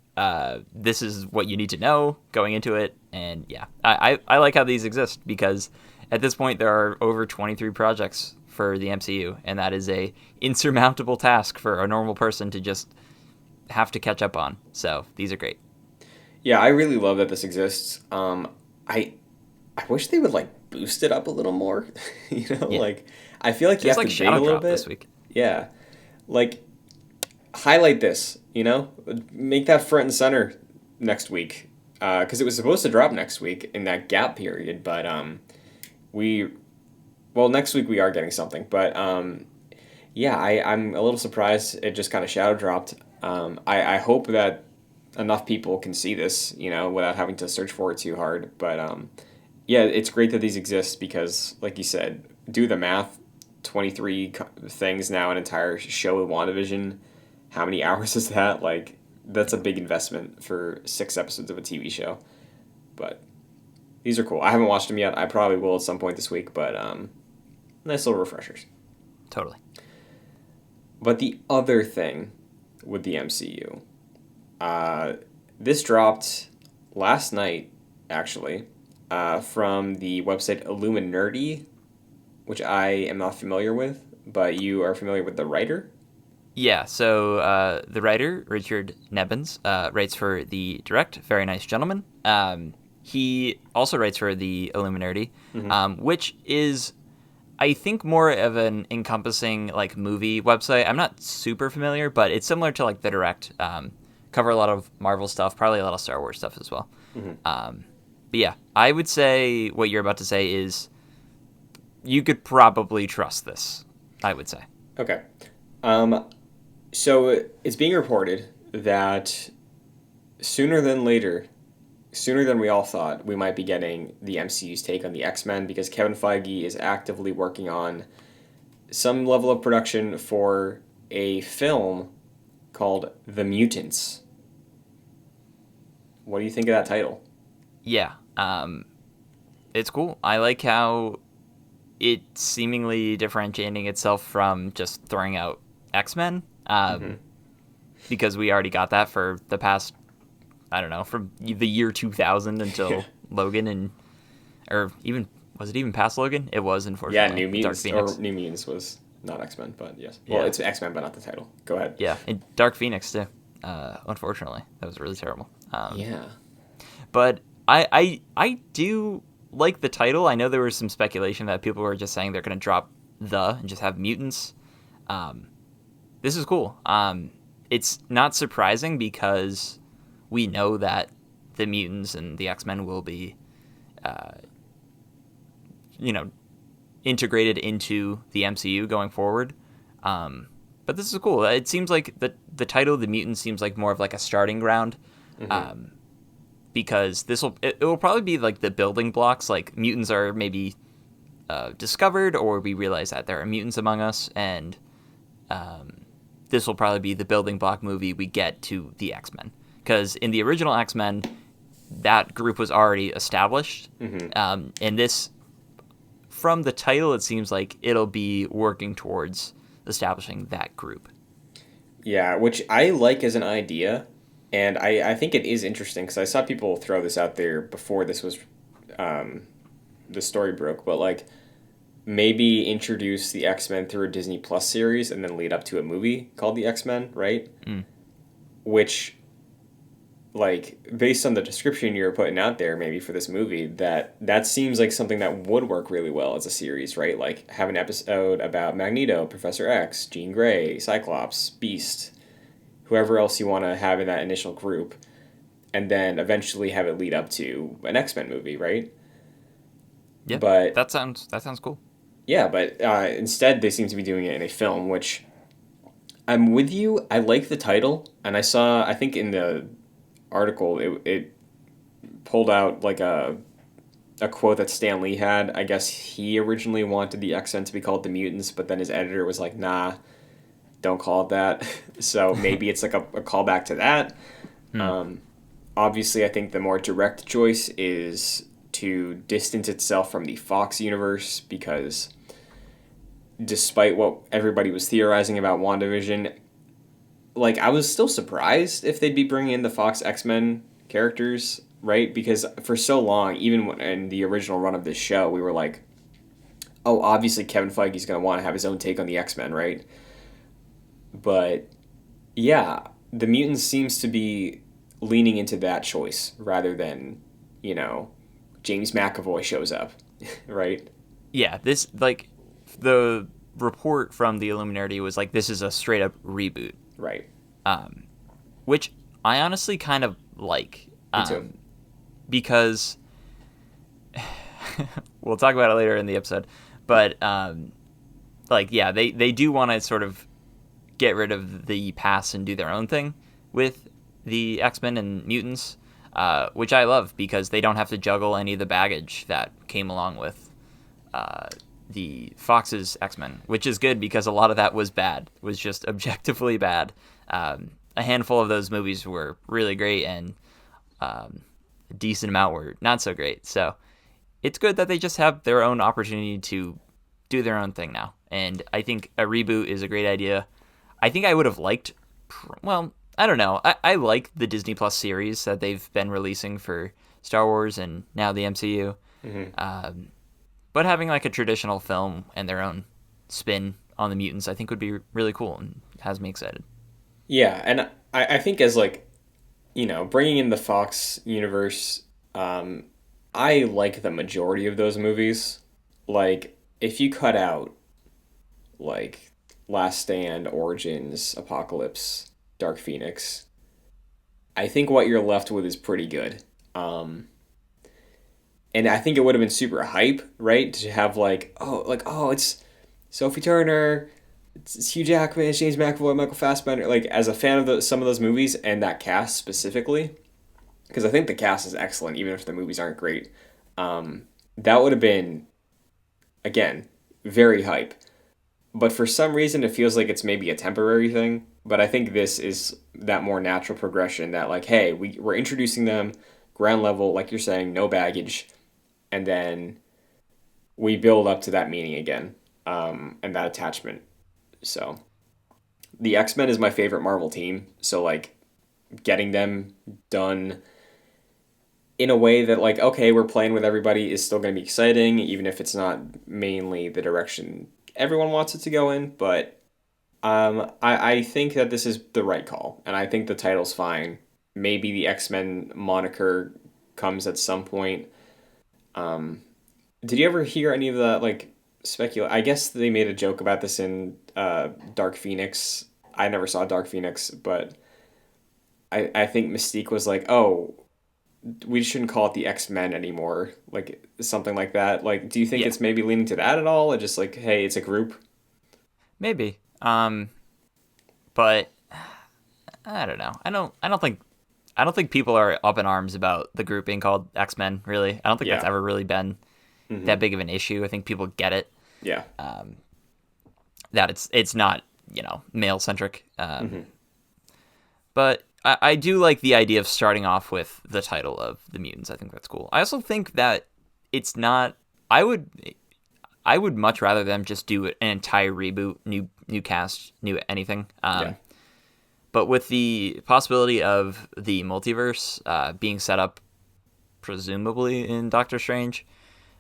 This is what you need to know going into it. And yeah, I like how these exist because at this point there are over 23 projects for the MCU, and that is a insurmountable task for a normal person to just have to catch up on. So these are great. Yeah, I really love that this exists. I I wish they would like boost it up a little more. Yeah, Like I feel like you there's have like to dig Shadow a little Drop this bit. week. Yeah, like highlight this. Make that front and center next week. Because it was supposed to drop next week in that gap period, but we well next week we are getting something, but yeah, I'm a little surprised it just kind of shadow dropped. I hope that enough people can see this, without having to search for it too hard. But yeah, it's great that these exist because, like you said, do the math. 23 things now, an entire show with WandaVision. How many hours is that? Like, that's a big investment for 6 episodes of a TV show. But these are cool. I haven't watched them yet. I probably will at some point this week, but nice little refreshers. Totally. But the other thing with the MCU, uh, this dropped last night, actually, from the website Illuminati, which I am not familiar with, but you are familiar with the writer? Yeah, so the writer, Richard Nebbins, writes for The Direct, Very Nice Gentleman. He also writes for The Illuminati, which is, I think, more of an encompassing like movie website. I'm not super familiar, but it's similar to like The Direct. Cover a lot of Marvel stuff, probably a lot of Star Wars stuff as well. But yeah, I would say what you're about to say is you could probably trust this, I would say. Okay. So it's being reported that sooner than later, sooner than we all thought, we might be getting the MCU's take on the X-Men because Kevin Feige is actively working on some level of production for a film called The Mutants. What do you think of that title? Yeah, it's cool. I like how it's seemingly differentiating itself from just throwing out X-Men, because we already got that for the past, I don't know, from the year 2000 until Logan, or even, was it even past Logan? It was, Yeah, unfortunately. New Dark Mutants, Phoenix. or New Mutants was not X-Men, but yes. Well, Yeah. it's X-Men, but not the title. Go ahead. Yeah, and Dark Phoenix too. Unfortunately, that was really terrible. Yeah. But I do like the title. I know there was some speculation that people were just saying they're going to drop the and just have mutants. This is cool. It's not surprising because we know that the mutants and the X-Men will be, you know, integrated into the MCU going forward. But this is cool. It seems like the title of the mutants seems like more of like a starting ground. Because it will probably be like the building blocks. Like mutants are maybe discovered, or we realize that there are mutants among us, and this will probably be the building block movie we get to the X-Men. Because in the original X-Men, that group was already established, and this, from the title, it seems like it'll be working towards establishing that group. Yeah, which I like as an idea. And I think it is interesting because I saw people throw this out there before this was, the story broke. But like, maybe introduce the X-Men through a Disney Plus series and then lead up to a movie called the X-Men, right? Which, like, based on the description you're putting out there, maybe for this movie, that seems like something that would work really well as a series, right? Like, have an episode about Magneto, Professor X, Jean Grey, Cyclops, Beast, whoever else you want to have in that initial group, and then eventually have it lead up to an X-Men movie, right? Yeah, But that sounds cool. yeah, but instead they seem to be doing it in a film, which I'm with you. I like the title, and I think in the article it pulled out like a quote that Stan Lee had. I guess he originally wanted the X-Men to be called the Mutants, but then his editor was like, nah, don't call it that. So maybe it's like a callback to that. Obviously, I think the more direct choice is to distance itself from the Fox universe because despite what everybody was theorizing about WandaVision, like I was still surprised if they'd be bringing in the Fox X-Men characters, right? Because for so long, even when, in the original run of this show, we were like, oh, obviously Kevin Feige's going to want to have his own take on the X-Men, right? But yeah, the mutants seems to be leaning into that choice rather than, you know, James McAvoy shows up, right? Yeah, this like the report from the Illuminati was like this is a straight up reboot, Right. which I honestly kind of like, Me too. because we'll talk about it later in the episode. But like, yeah, they do want to sort of get rid of the past and do their own thing with the X-Men and mutants, which I love because they don't have to juggle any of the baggage that came along with uh, the Fox's X-Men, which is good because a lot of that was bad, was just objectively bad. A handful of those movies were really great, and a decent amount were not so great. So it's good that they just have their own opportunity to do their own thing now. And I think a reboot is a great idea. I think I would have liked, well, I don't know. I like the Disney Plus series that they've been releasing for Star Wars and now the MCU. But having like a traditional film and their own spin on the mutants, I think would be really cool and has me excited. Yeah, and I think as like, you know, bringing in the Fox universe, um, I like the majority of those movies. Like, if you cut out like Last Stand, Origins, Apocalypse, Dark Phoenix, I think what you're left with is pretty good. Um, and I think it would have been super hype, right? To have like, it's Sophie Turner, it's Hugh Jackman, it's James McAvoy, Michael Fassbender. Like, as a fan of some of those movies and that cast specifically, because I think the cast is excellent, even if the movies aren't great. That would have been, again, very hype. But for some reason, it feels like it's maybe a temporary thing. But I think this is that more natural progression that, like, hey, we're introducing them ground level, like you're saying, no baggage, and then we build up to that meaning again, and that attachment. So the X Men is my favorite Marvel team. So like getting them done in a way that like okay we're playing with everybody is still going to be exciting even if it's not mainly the direction everyone wants it to go in, but I think that this is the right call and I think the title's fine. Maybe the X-Men moniker comes at some point. Did you ever hear any of the like speculate? I guess they made a joke about this in Dark Phoenix. I never saw Dark Phoenix, but I think Mystique was like, oh, we shouldn't call it the X-Men anymore, like something like that. Like, do you think Yeah, it's maybe leaning to that at all, or just like, hey, it's a group? maybe. But I don't know. I don't think people are up in arms about the group being called X-Men, really. I don't think that's Yeah. ever really been Hmm. that big of an issue. I think people get it, Yeah. that it's not, male centric. Hmm. But I do like the idea of starting off with the title of the mutants. I think that's cool. I also think that it's not. I would I would much rather them just do an entire reboot, new cast, new anything. Yeah. But with the possibility of the multiverse being set up, presumably in Doctor Strange,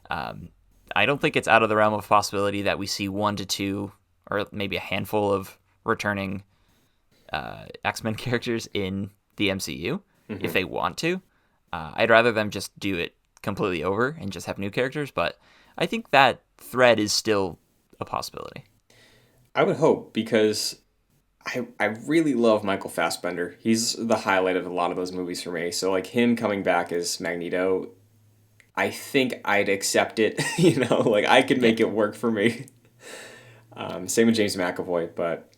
I don't think it's out of the realm of possibility that we see one to two, or maybe a handful of returning X-Men characters in the MCU if Hmm. they want to. I'd rather them just do it completely over and just have new characters, but I think that thread is still a possibility. I would hope because I really love Michael Fassbender. He's the highlight of a lot of those movies for me. So like him coming back as Magneto, I think I'd accept it. Like I could Yeah, make it work for me. Same with James McAvoy, but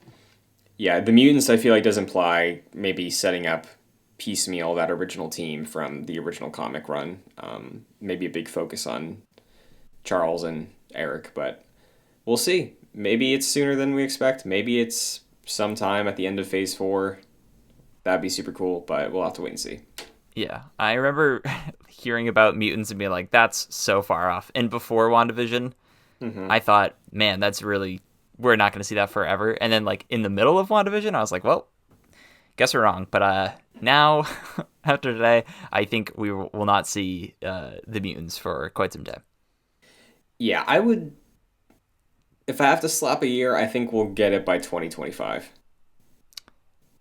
yeah, the mutants I feel like does imply maybe setting up piecemeal that original team from the original comic run. Maybe a big focus on Charles and Eric, but we'll see. Maybe it's sooner than we expect. Maybe it's sometime at the end of Phase 4. That'd be super cool, but we'll have to wait and see. yeah. I remember hearing about mutants and being like, "That's so far off." And before WandaVision, Hmm. I thought, "Man, that's really we're not going to see that forever." And then like in the middle of WandaVision, I was like, "Well, guess we're wrong." But now after today, I think we will not see the mutants for quite some time. Yeah, I would. If I have to slap a year, I think we'll get it by 2025.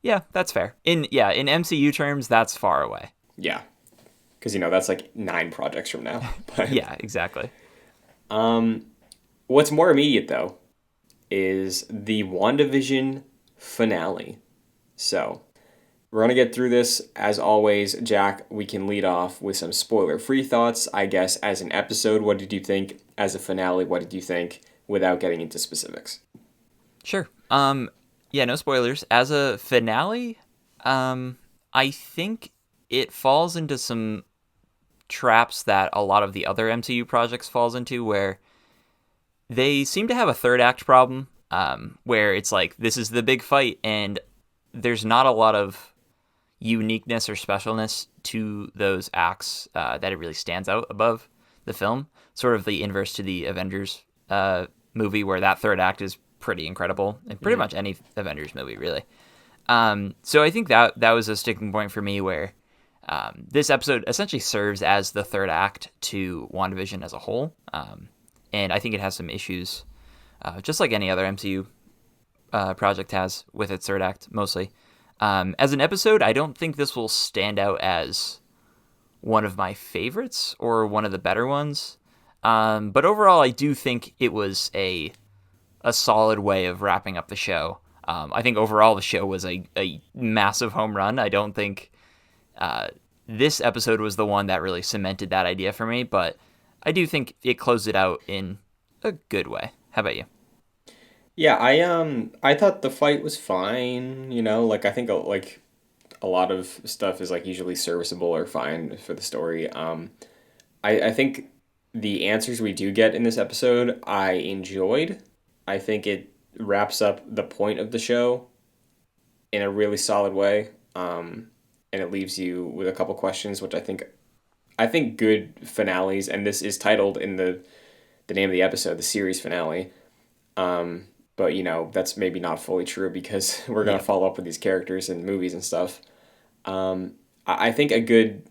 Yeah, that's fair. In MCU terms, that's far away. Yeah, because that's like 9 projects from now. But Yeah, exactly. what's more immediate though is the WandaVision finale. So we're gonna get through this as always. Jack, we can lead off with some spoiler-free thoughts. I guess as an episode, what did you think? As a finale, what did you think? Without getting into specifics. Sure. Yeah, no spoilers. As a finale, I think it falls into some traps that a lot of the other MCU projects falls into, where they seem to have a third act problem, where it's like this is the big fight, and there's not a lot of uniqueness or specialness to those acts that it really stands out above the film. Sort of the inverse to the Avengers movie, where that third act is pretty incredible, and pretty much any Avengers movie, really. So I think that was a sticking point for me, where this episode essentially serves as the third act to WandaVision as a whole. And I think it has some issues, just like any other MCU project has with its third act, mostly. As an episode, I don't think this will stand out as one of my favorites or one of the better ones. But overall, I do think it was a solid way of wrapping up the show. I think overall the show was a massive home run. I don't think this episode was the one that really cemented that idea for me, but I do think it closed it out in a good way. How about you? Yeah, I thought the fight was fine. Like I think like a lot of stuff is like usually serviceable or fine for the story. I think the answers we do get in this episode I enjoyed. I think it wraps up the point of the show in a really solid way. And it leaves you with a couple questions, which I think good finales, and this is titled in the name of the episode, the series finale. But that's maybe not fully true because we're gonna Yeah. follow up with these characters and movies and stuff. I think a good,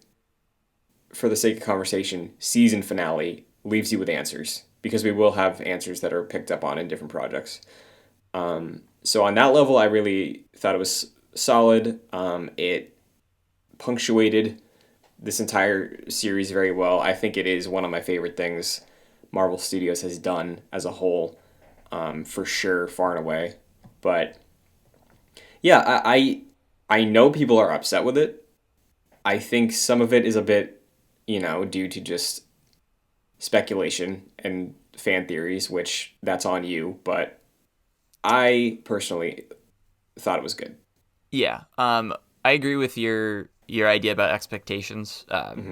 for the sake of conversation, season finale leaves you with answers because we will have answers that are picked up on in different projects. So on that level, I really thought it was solid. It punctuated this entire series very well. I think it is one of my favorite things Marvel Studios has done as a whole, for sure, far and away. But yeah, I know people are upset with it. I think some of it is a bit, due to just speculation and fan theories, which that's on you. But I personally thought it was good. Yeah. I agree with your idea about expectations. Because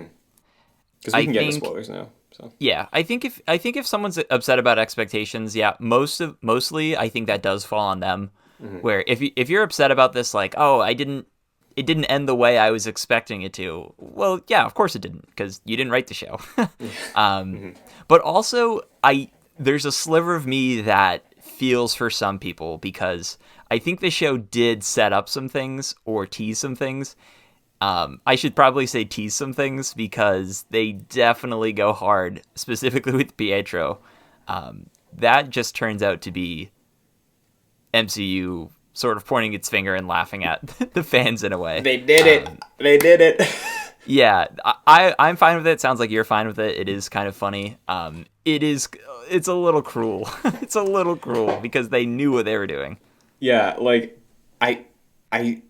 we I can get into think spoilers now. So Yeah, I think if someone's upset about expectations, yeah, mostly I think that does fall on them. Where if you're upset about this, like, oh, it didn't end the way I was expecting it to. Well, yeah, of course it didn't, because you didn't write the show. But also, there's a sliver of me that feels for some people, because I think the show did set up some things or tease some things. I should probably say tease some things, because they definitely go hard, specifically with Pietro. That just turns out to be MCU sort of pointing its finger and laughing at the fans in a way. they did it. They did it. Yeah, I'm fine with it. Sounds like you're fine with it. It is kind of funny. It's a little cruel. It's a little cruel because they knew what they were doing. Yeah, like I I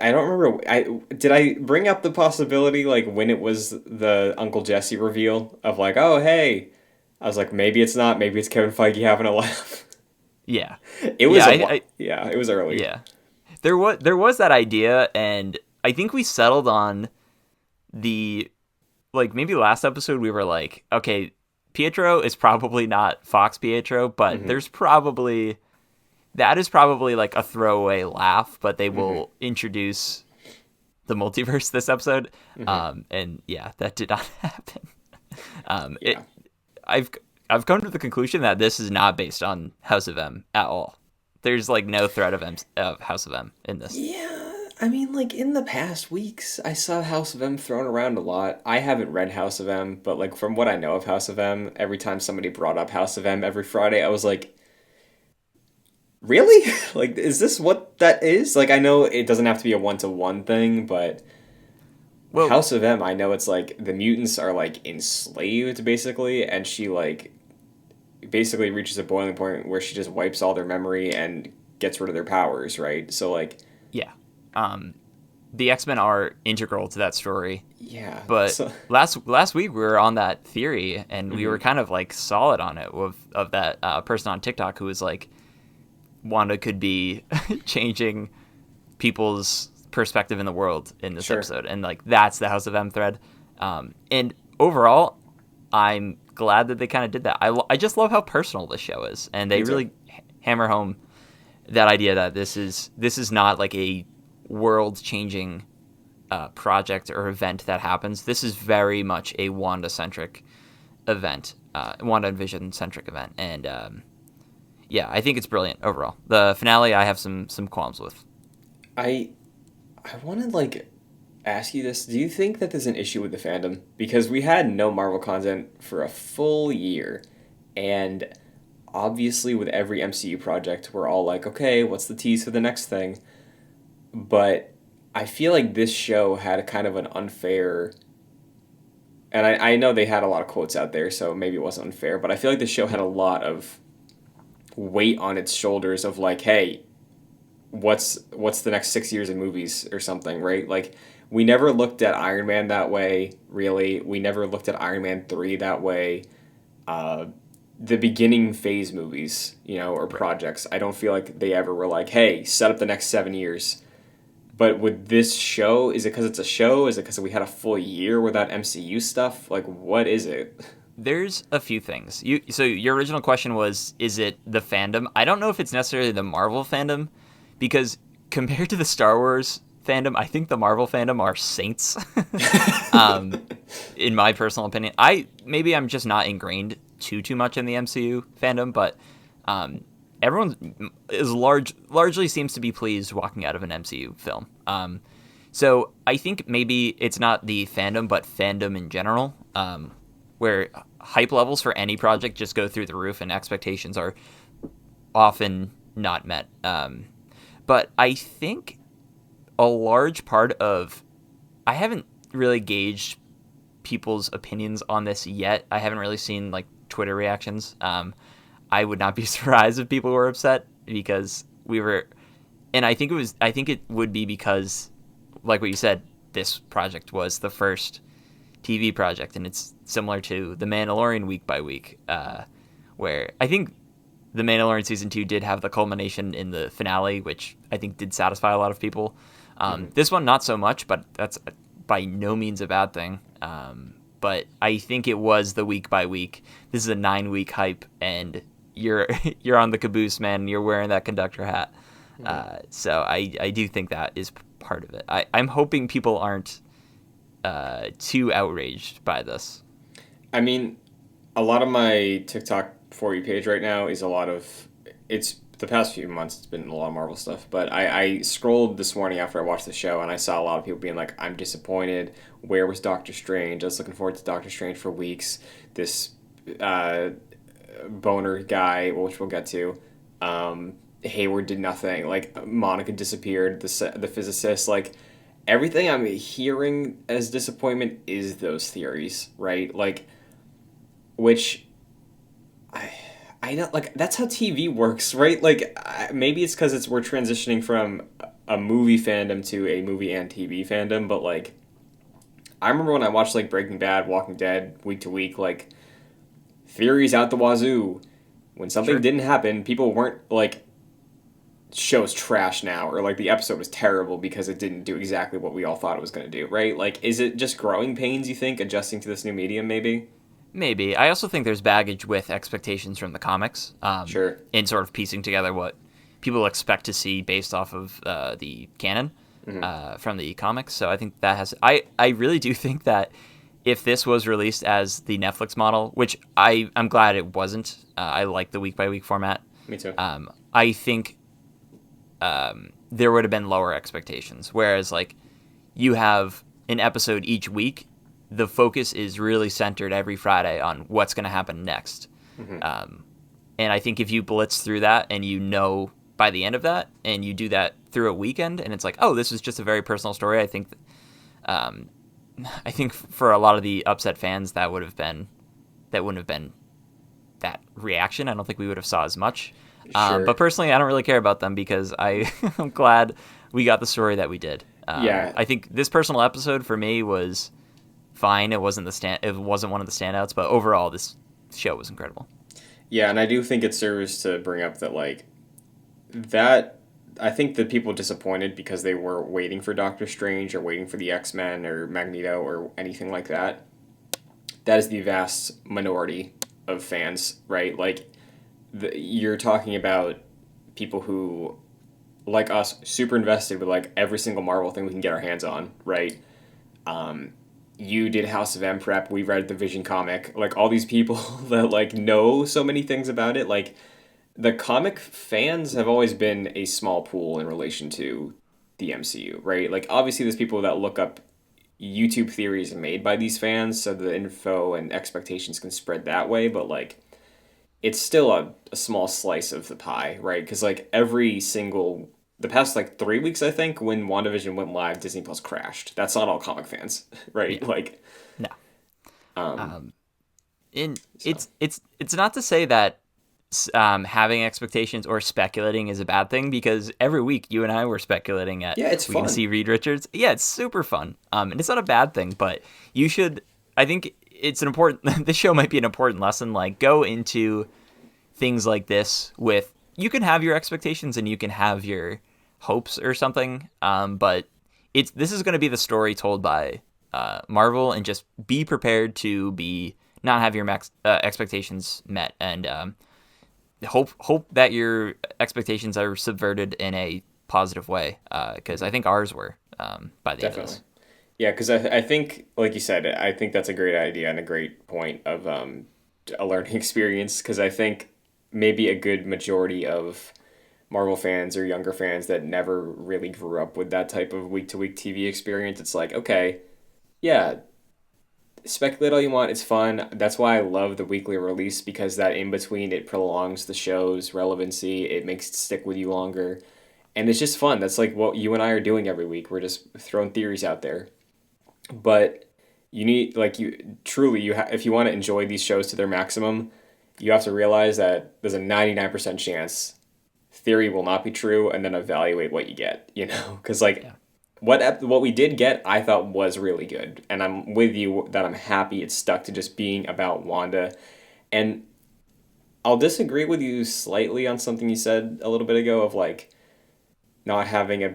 I don't remember. Did I bring up the possibility like when it was the Uncle Jesse reveal of like, oh hey, I was like, maybe it's not, maybe it's Kevin Feige having a laugh. Yeah, It was yeah, yeah, it was early. yeah. There was that idea, and I think we settled on the, like, maybe last episode we were like, okay, Pietro is probably not Fox Pietro, but that is probably like a throwaway laugh, but they will introduce the multiverse this episode. And yeah, that did not happen. Yeah. I've come to the conclusion that this is not based on House of M at all. There's like no threat of House of M in this. Yeah, I mean, like in the past weeks, I saw House of M thrown around a lot. I haven't read House of M, but like from what I know of House of M, every time somebody brought up House of M every Friday, I was like, Really? Like, is this what that is? Like, I know it doesn't have to be a one-to-one thing, but Well, House of M, I know it's like the mutants are like enslaved basically, and she like basically reaches a boiling point where she just wipes all their memory and gets rid of their powers, right? So like, yeah. Um, the X-Men are integral to that story. yeah. But So last week we were on that theory, and we were mhm. kind of like solid on it of that person on TikTok who was like, Wanda could be changing people's perspective in the world in this Sure. episode, and like that's the House of M thread. And overall, I'm glad that they kind of did that. I just love how personal this show is, and Me they too. really hammer home that idea that this is not like a world changing project or event that happens. This is very much a Wanda centric event, Wanda and Vision centric event, and yeah, I think it's brilliant overall. The finale, I have some qualms with. I I want to like ask you this. Do you think that there's an issue with the fandom? Because we had no Marvel content for a full year, and obviously with every MCU project, we're all like, okay, what's the tease for the next thing? But I feel like this show had a kind of an unfair, and I know they had a lot of quotes out there, so maybe it wasn't unfair, but I feel like the show had a lot of weight on its shoulders of like, hey, what's the next 6 years in movies or something, right? Like we never looked at Iron Man that way, really. We never looked at Iron Man 3 that way. Uh, the beginning phase movies, or Right. projects, I don't feel like they ever were like, hey, set up the next 7 years. But with this show, is it because it's a show? Is it because we had a full year without MCU stuff? Like, what is it? There's a few things. So your original question was, is it the fandom? I don't know if it's necessarily the Marvel fandom, because compared to the Star Wars fandom, I think the Marvel fandom are saints. um, in my personal opinion, I'm just not ingrained too much in the MCU fandom, but um, everyone largely seems to be pleased walking out of an MCU film. So I think maybe it's not the fandom, but fandom in general, where hype levels for any project just go through the roof and expectations are often not met. But I think a large part of I haven't really gauged people's opinions on this yet. I haven't really seen like Twitter reactions. I would not be surprised if people were upset because we were, and I think it would be because, like what you said, this project was the first TV project, and it's similar to The Mandalorian week by week, where I think The Mandalorian season 2 did have the culmination in the finale, which I think did satisfy a lot of people. Mhm. This one, not so much, but that's by no means a bad thing. But I think it was the week by week. This is a 9-week hype, and you're you're on the caboose, man. And you're wearing that conductor hat. Mhm. So I do think that is part of it. I'm hoping people aren't too outraged by this. I mean, a lot of my TikTok For You page right now is a lot of. It's the past few months. It's been a lot of Marvel stuff, but I scrolled this morning after I watched the show, and I saw a lot of people being like, "I'm disappointed. Where was Doctor Strange? I was looking forward to Doctor Strange for weeks. This uh, boner guy, which we'll get to. Hayward did nothing. Like Monica disappeared. The physicist, like." Everything I'm hearing as disappointment is those theories, right? Like, which I I don't like. That's how TV works, right? Like maybe it's because we're transitioning from a movie fandom to a movie and TV fandom, but like I remember when I watched like Breaking Bad, Walking Dead week to week, like theories out the wazoo. When something Sure. didn't happen, people weren't like show's trash now or like the episode was terrible because it didn't do exactly what we all thought it was going to do, right? Like is it just growing pains you think adjusting to this new medium maybe? Maybe. I also think there's baggage with expectations from the comics, Sure. in sort of piecing together what people expect to see based off of the canon Hmm. from the comics. So I think that has. I really do think that if this was released as the Netflix model, which I'm glad it wasn't. I like the week by week format. Me too. I think there would have been lower expectations. Whereas like you have an episode each week, the focus is really centered every Friday on what's going to happen next. Hmm. And I think if you blitz through that and you know by the end of that, and you do that through a weekend, and it's like, oh, this is just a very personal story. Um, I think for a lot of the upset fans, that wouldn't have been that reaction. I don't think we would have saw as much. But Sure. personally, I don't really care about them because I'm glad we got the story that we did. Yeah. I think this personal episode for me was fine. It wasn't It wasn't one of the standouts, but overall, this show was incredible. Yeah, and I do think it serves to bring up that like that I think that people disappointed because they were waiting for Doctor Strange or waiting for the X-Men or Magneto or anything like that. That is the vast minority of fans, right? Like you're talking about people who like us super invested with like every single Marvel thing we can get our hands on, right? Um, you did House of M prep. We read the Vision comic. Like all these people that like know so many things about it. Like the comic fans have always been a small pool in relation to the MCU, right? Like obviously there's people that look up YouTube theories made by these fans, so the info and expectations can spread that way. But like it's still a small slice of the pie, right? Because like every single the past like 3 weeks, I think, when WandaVision went live, Disney Plus crashed. That's not all comic fans, right? Yeah, Like, no. um, Um, and so it's not to say that having expectations or speculating is a bad thing because every week you and I were speculating at yeah, it's we can fun. see Reed Richards. Yeah, it's super fun. And it's not a bad thing, but you should. I think it's an important. This show might be an important lesson. Like go into things like this with you can have your expectations and you can have your hopes or something. But this is going to be the story told by Marvel, and just be prepared to be not have your expectations met, and hope that your expectations are subverted in a positive way. Because I think ours were by the end of Definitely. this. Yeah, because I think, like you said, I think that's a great idea and a great point of a learning experience. Because I think maybe a good majority of Marvel fans or younger fans that never really grew up with that type of week to week TV experience, it's like, okay, yeah, speculate all you want. It's fun. That's why I love the weekly release because that in between it prolongs the show's relevancy. It makes it stick with you longer, and it's just fun. That's like what you and I are doing every week. We're just throwing theories out there, but you need like you truly if you want to enjoy these shows to their maximum, you have to realize that there's a 99% chance theory will not be true, and then evaluate what you get. You know, because like Yeah. what we did get, I thought was really good, and I'm with you that I'm happy it's stuck to just being about Wanda. And I'll disagree with you slightly on something you said a little bit ago of like not having a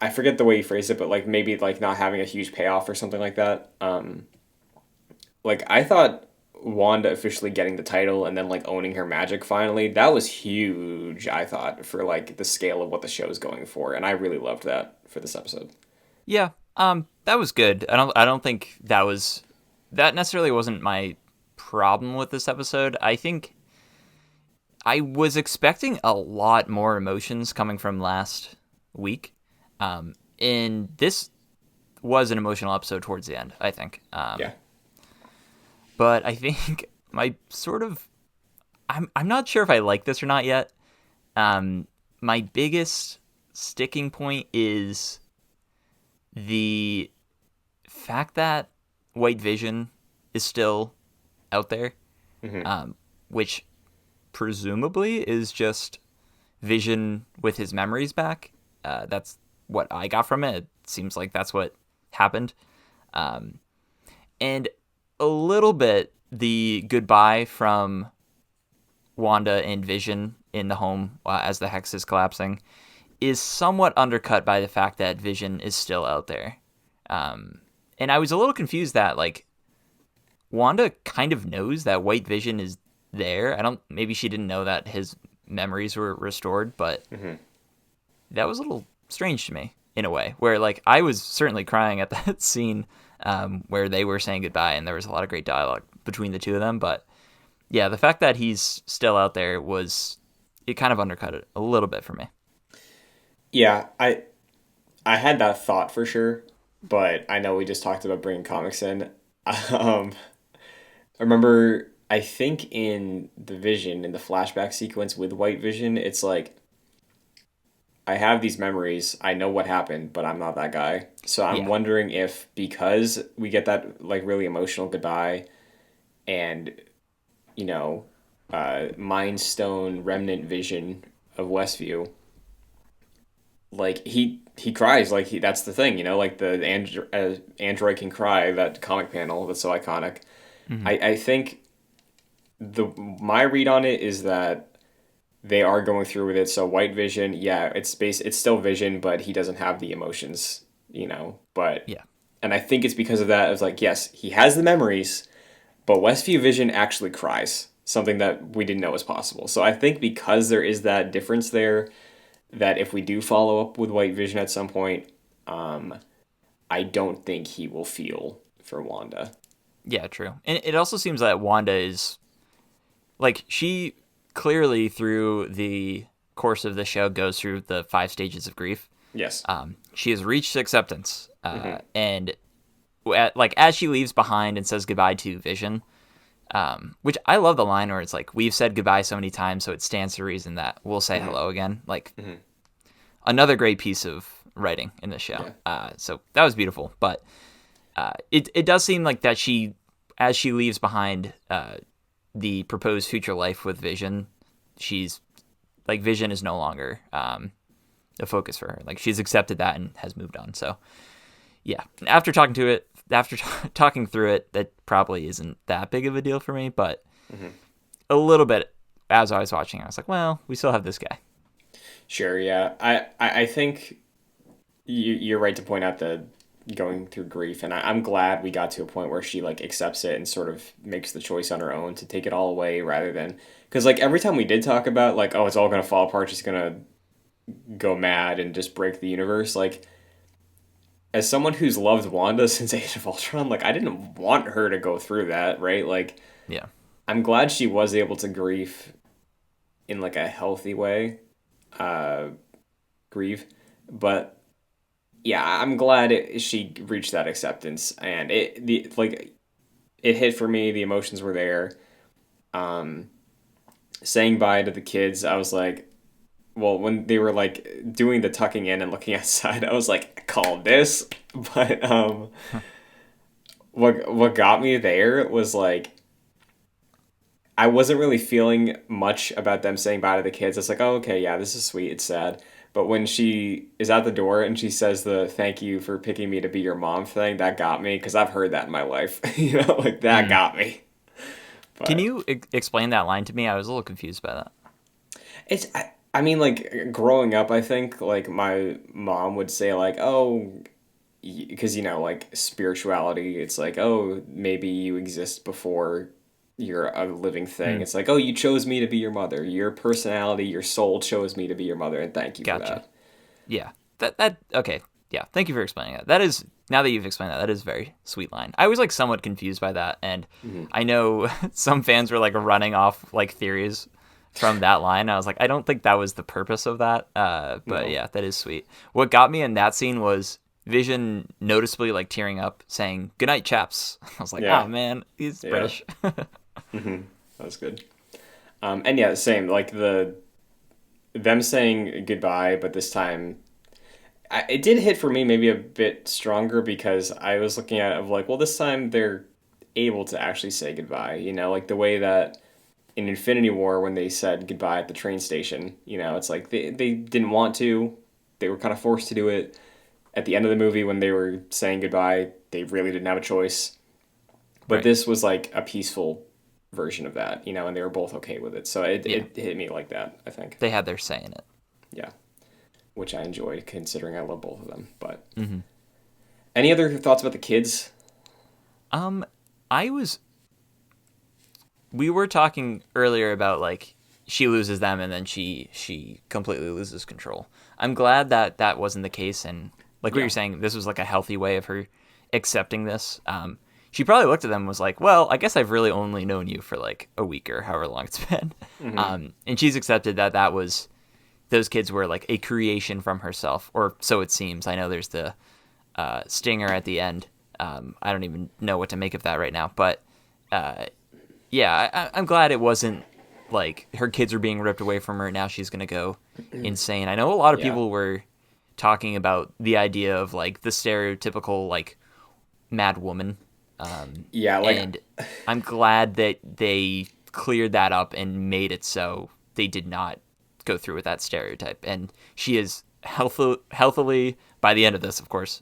I forget the way you phrased it, but like maybe like not having a huge payoff or something like that. Like I thought Wanda officially getting the title and then like owning her magic finally, that was huge, I thought, for like the scale of what the show is going for. And I really loved that for this episode. Yeah. That was good. I don't think that necessarily wasn't my problem with this episode. I think I was expecting a lot more emotions coming from last week. And this was an emotional episode towards the end, I think. Yeah. But I think my sort of I'm not sure if I like this or not yet. My biggest sticking point is the fact that White Vision is still out there, Hmm. which presumably is just Vision with his memories back. That's what I got from it. It seems like that's what happened. Um, and a little bit the goodbye from Wanda and Vision in the home as the hex is collapsing is somewhat undercut by the fact that Vision is still out there. And I was a little confused that like Wanda kind of knows that White Vision is there. Maybe she didn't know that his memories were restored, but Hmm. that was a little strange to me in a way where like I was certainly crying at that scene where they were saying goodbye and there was a lot of great dialogue between the two of them. But yeah, the fact that he's still out there it kind of undercut it a little bit for me. Yeah, I had that thought for sure, but I know we just talked about bringing comics in. Um, I remember, I think in the Vision, in the flashback sequence with White Vision, it's like I have these memories. I know what happened, but I'm not that guy. So I'm Yeah, wondering if because we get that like really emotional goodbye and you know, Mind Stone remnant vision of Westview, like he cries like he that's the thing, like the android can cry, that comic panel that's so iconic. hmm I think the my read on it is that they are going through with it. So White Vision, yeah, it's still Vision, but he doesn't have the emotions, But yeah, and I think it's because of that. It's like yes, he has the memories, but Westview Vision actually cries, something that we didn't know was possible. So I think because there is that difference there, that if we do follow up with White Vision at some point, um, I don't think he will feel for Wanda. yeah. True. And it also seems that Wanda is like she clearly through the course of the show goes through the 5 stages of grief. Yes. She has reached acceptance, Hmm. and like as she leaves behind and says goodbye to Vision, which I love the line where it's like we've said goodbye so many times, so it stands to reason that we'll say Hmm. hello again. Like Hmm. another great piece of writing in the show. Yeah. So that was beautiful, but it does seem like that as she leaves behind the proposed future life with Vision, she's like Vision is no longer the focus for her. Like she's accepted that and has moved on. So yeah, after talking through it, that probably isn't that big of a deal for me, but Hmm. a little bit as I was watching, I was like, well, we still have this guy. Sure. Yeah. I think you're right to point out the going through grief, and I'm glad we got to a point where she like accepts it and sort of makes the choice on her own to take it all away rather than because like every time we did talk about like oh it's all gonna fall apart, she's gonna go mad and just break the universe. Like as someone who's loved Wanda since Age of Ultron, like I didn't want her to go through that, right? Like Yeah. I'm glad she was able to grieve in like a healthy way, uh, grieve, but yeah, I'm glad she reached that acceptance and it hit for me. The emotions were there. Um, Saying bye to the kids, I was like, well, when they were like doing the tucking in and looking outside, I was like, call this. But what got me there was like I wasn't really feeling much about them saying bye to the kids. It's like, oh, okay, yeah, this is sweet. It's sad. But when she is at the door and she says the thank you for picking me to be your mom thing, that got me because I've heard that in my life. Like that Mm. got me. Can But you explain that line to me? I was a little confused by that. I mean, like growing up, I think like my mom would say like, oh, because like spirituality, it's like, oh, maybe you exist before you're a living thing. Mm. It's like, oh, you chose me to be your mother. Your personality, your soul chose me to be your mother, and thank you for Gotcha. that. Yeah. That okay. Yeah. Thank you for explaining that. That is now that you've explained that, that is a very sweet line. I was like somewhat confused by that, and Hmm. I know some fans were like running off like theories from that line. I was like, I don't think that was the purpose of that. But No. yeah, that is sweet. What got me in that scene was Vision noticeably like tearing up, saying "Good night, chaps." I was like, oh Yeah. man, he's Yeah. British. Hmm. That was good. And yeah, same. Like them saying goodbye, but this time it did hit for me maybe a bit stronger because I was looking at it of like, well, this time they're able to actually say goodbye. Like the way that in Infinity War when they said goodbye at the train station. It's like they didn't want to. They were kind of forced to do it. At the end of the movie when they were saying goodbye, they really didn't have a choice. But Right. this was like a peaceful version of that, and they were both okay with it. So Yeah. it hit me like that, I think. They had their say in it. Yeah. Which I enjoyed considering I love both of them. But Hmm any other thoughts about the kids? Um, I was we were talking earlier about like she loses them and then she completely loses control. I'm glad that that wasn't the case, and like what you're Yeah. saying, this was like a healthy way of her accepting this. She probably looked at them and was like, well, I guess I've really only known you for like a week or however long it's been. Hmm. And she's accepted that that was those kids were like a creation from herself, or so it seems. I know there's the stinger at the end. I don't even know what to make of that right now, but uh, yeah, I'm glad it wasn't like her kids are being ripped away from her. Now she's gonna go insane. I know a lot of Yeah. people were talking about the idea of like the stereotypical like mad woman, Yeah, like and I'm glad that they cleared that up and made it so they did not go through with that stereotype. And she is healthily by the end of this, of course,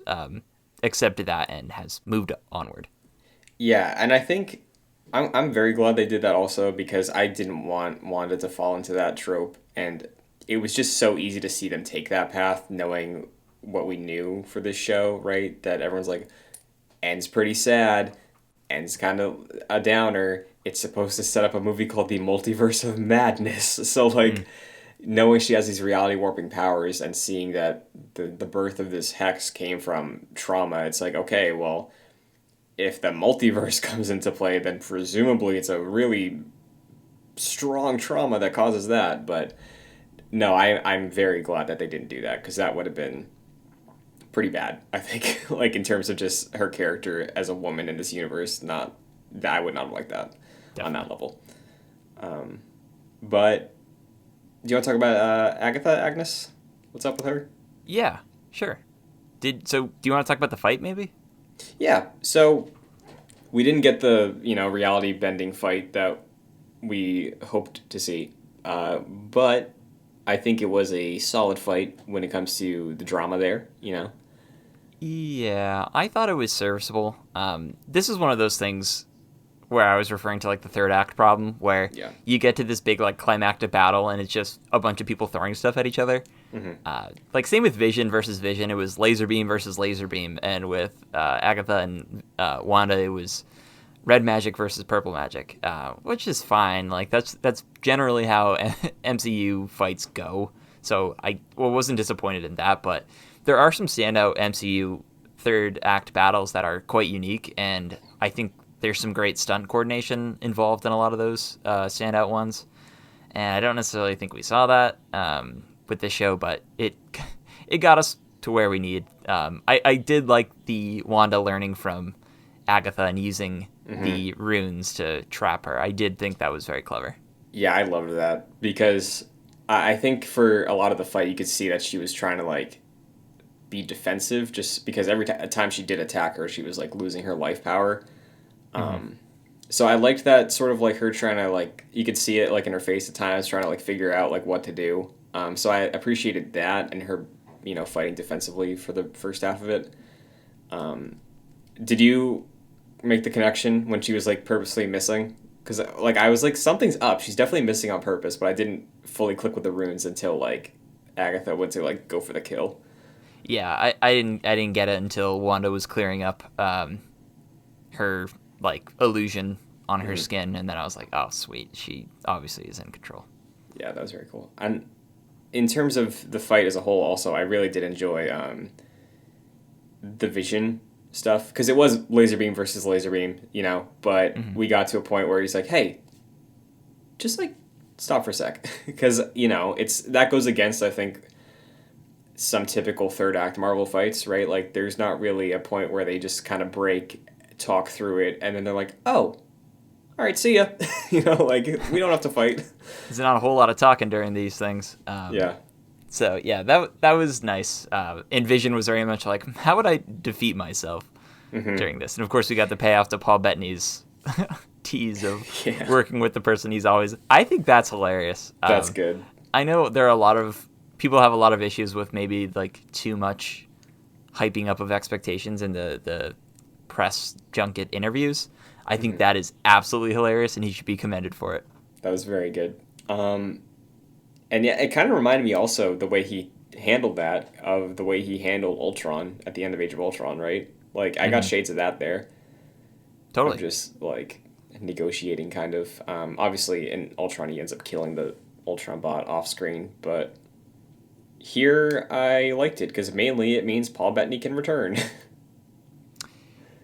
accepted that and has moved onward. yeah, and I think I'm very glad they did that also because I didn't want Wanda to fall into that trope, and it was just so easy to see them take that path, knowing what we knew for this show, right? That everyone's like, ends pretty sad, ends kind of a downer. It's supposed to set up a movie called The Multiverse of Madness. So like knowing she has these reality warping powers and seeing that the birth of this hex came from trauma, it's like, okay, well, if the multiverse comes into play, then presumably it's a really strong trauma that causes that. But no, I'm very glad that they didn't do that because that would have been pretty bad, I think. Like in terms of just her character as a woman in this universe, not I would not have liked that on that level. But do you want to talk about Agatha Agnes? What's up with her? Yeah, sure. Do you want to talk about the fight maybe? Yeah, so we didn't get the reality bending fight that we hoped to see, but I think it was a solid fight when it comes to the drama there. Yeah, I thought it was serviceable. This is one of those things where I was referring to like the third act problem, where Yeah. you get to this big like climactic battle and it's just a bunch of people throwing stuff at each other. Like same with Vision versus Vision, it was laser beam versus laser beam, and with Agatha and Wanda, it was red magic versus purple magic, which is fine. Like that's generally how MCU fights go. So I wasn't disappointed in that, but there are some standout MCU third act battles that are quite unique, and I think there's some great stunt coordination involved in a lot of those standout ones. And I don't necessarily think we saw that with this show, but it got us to where we need. I did like the Wanda learning from Agatha and using the runes to trap her. I did think that was very clever. Yeah, I loved that because I think for a lot of the fight, you could see that she was trying to like be defensive, just because every time she did attack her, she was like losing her life power. So I liked that sort of like her trying to like you could see it like in her face at times, trying to like figure out like what to do. So I appreciated that and her fighting defensively for the first half of it. Did you make the connection when she was like purposely missing? Because like I was like something's up. She's definitely missing on purpose, but I didn't fully click with the runes until like Agatha went to like go for the kill. Yeah, I didn't get it until Wanda was clearing up her like illusion on her skin, and then I was like, oh sweet, she obviously is in control. Yeah, that was very cool. And in terms of the fight as a whole, also I really did enjoy the Vision stuff because it was laser beam versus laser beam, but we got to a point where he's like, hey, just like stop for a sec because it's that goes against I think some typical third act Marvel fights, right? Like there's not really a point where they just kind of break, talk through it, and then they're like, oh, all right, see ya. Like we don't have to fight. There's not a whole lot of talking during these things. Yeah. So yeah, that was nice. And Vision was very much like, how would I defeat myself during this? And of course, we got the payoff to Paul Bettany's tease of working with the person he's always. I think that's hilarious. That's good. I know there are a lot of people have a lot of issues with maybe like too much hyping up of expectations in the press junket interviews. I think that is absolutely hilarious, and he should be commended for it. That was very good. And yeah, it kind of reminded me also the way he handled that, of the way he handled Ultron at the end of Age of Ultron, right? Like, I got shades of that there. Totally. Of just, like, negotiating kind of. Obviously, in Ultron, he ends up killing the Ultron bot off screen, but here I liked it, because mainly it means Paul Bettany can return.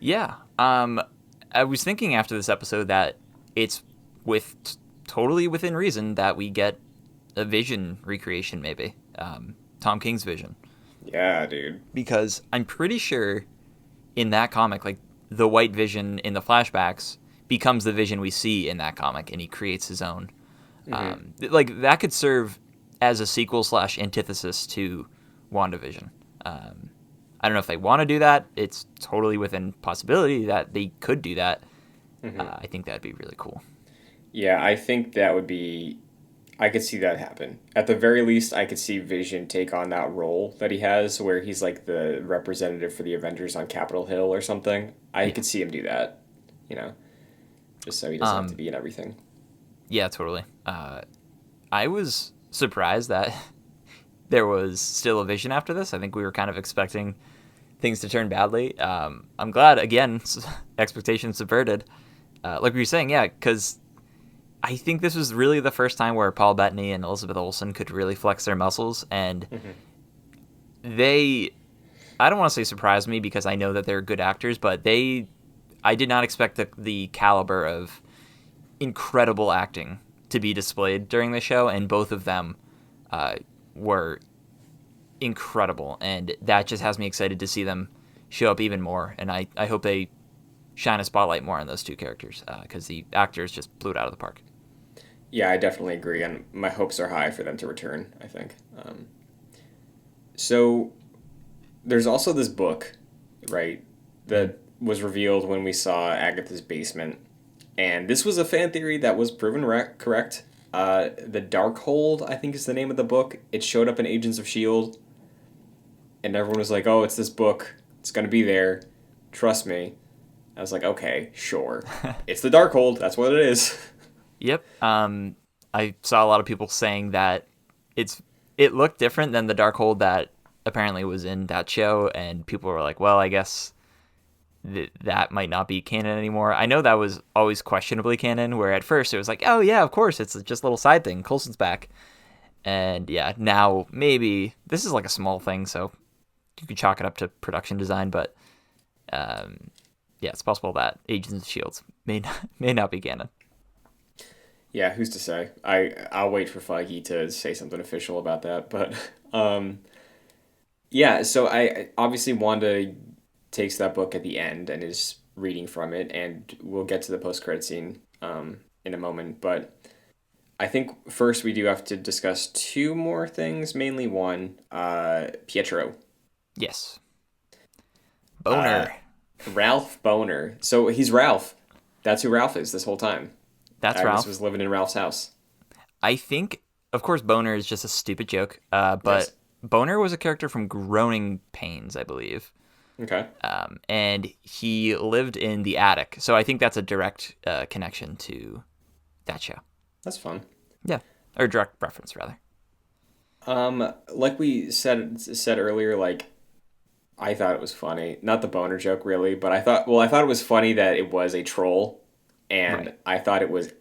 Yeah. I was thinking after this episode that it's totally within reason that we get a Vision recreation, maybe. Tom King's Vision. Yeah, dude. Because I'm pretty sure in that comic, like, the White Vision in the flashbacks becomes the Vision we see in that comic, and he creates his own. Mm-hmm. Like that could serve as a sequel slash antithesis to WandaVision. I don't know if they want to do that. It's totally within possibility that they could do that. Mm-hmm. I think that'd be really cool. Yeah, I think that would be. I could see that happen. At the very least, I could see Vision take on that role that he has, where he's like the representative for the Avengers on Capitol Hill or something. I Yeah. could see him do that, you know, just so he doesn't have to Um, be in everything. yeah, totally. I was surprised that there was still a Vision after this. I think we were kind of expecting things to turn badly. I'm glad, again, expectations subverted. Like we were saying, yeah, because I think this was really the first time where Paul Bettany and Elizabeth Olsen could really flex their muscles, and Mm-hmm. they, I don't want to say surprised me because I know that they're good actors, but I did not expect the caliber of incredible acting to be displayed during the show, and both of them uh, were incredible, and that just has me excited to see them show up even more, and I hope they shine a spotlight more on those two characters because the actors just blew it out of the park. Yeah, I definitely agree, and my hopes are high for them to return. I think. So there's also this book, right, Mhm. that was revealed when we saw Agatha's basement, and this was a fan theory that was proven correct. The Darkhold, I think, is the name of the book. It showed up in Agents of Shield, and everyone was like, "Oh, it's this book. It's gonna be there. Trust me." I was like, "Okay, sure. It's the Darkhold. That's what it is." Yep. I saw a lot of people saying that it looked different than the Darkhold that apparently was in that show, and people were like, "Well, I guess that might not be canon anymore." I know that was always questionably canon, where at first it was like, "Oh yeah, of course, it's just a little side thing. Coulson's back," and yeah, now maybe this is like a small thing, so you could chalk it up to production design, but um, yeah, it's possible that Agents of Shields may not be canon. Yeah, who's to say? I'll wait for Feige to say something official about that. But yeah, so I obviously Wanda takes that book at the end and is reading from it, and we'll get to the post credit scene in a moment. But I think first we do have to discuss two more things. Mainly one, Pietro, Yes, uh, Boner. Ralph Boner. So he's Ralph. That's who Ralph is this whole time. That's Agnes Ralph. was living in Ralph's house. I think, of course, Boner is just a stupid joke, but Yes. Boner was a character from Growing Pains, I believe. Okay. And he lived in the attic. So I think that's a direct connection to that show. That's fun. Yeah. Or direct reference, rather. Like we said earlier, like I thought it was funny. Not the boner joke really, but I thought it was funny that it was a troll, and Right. I thought it was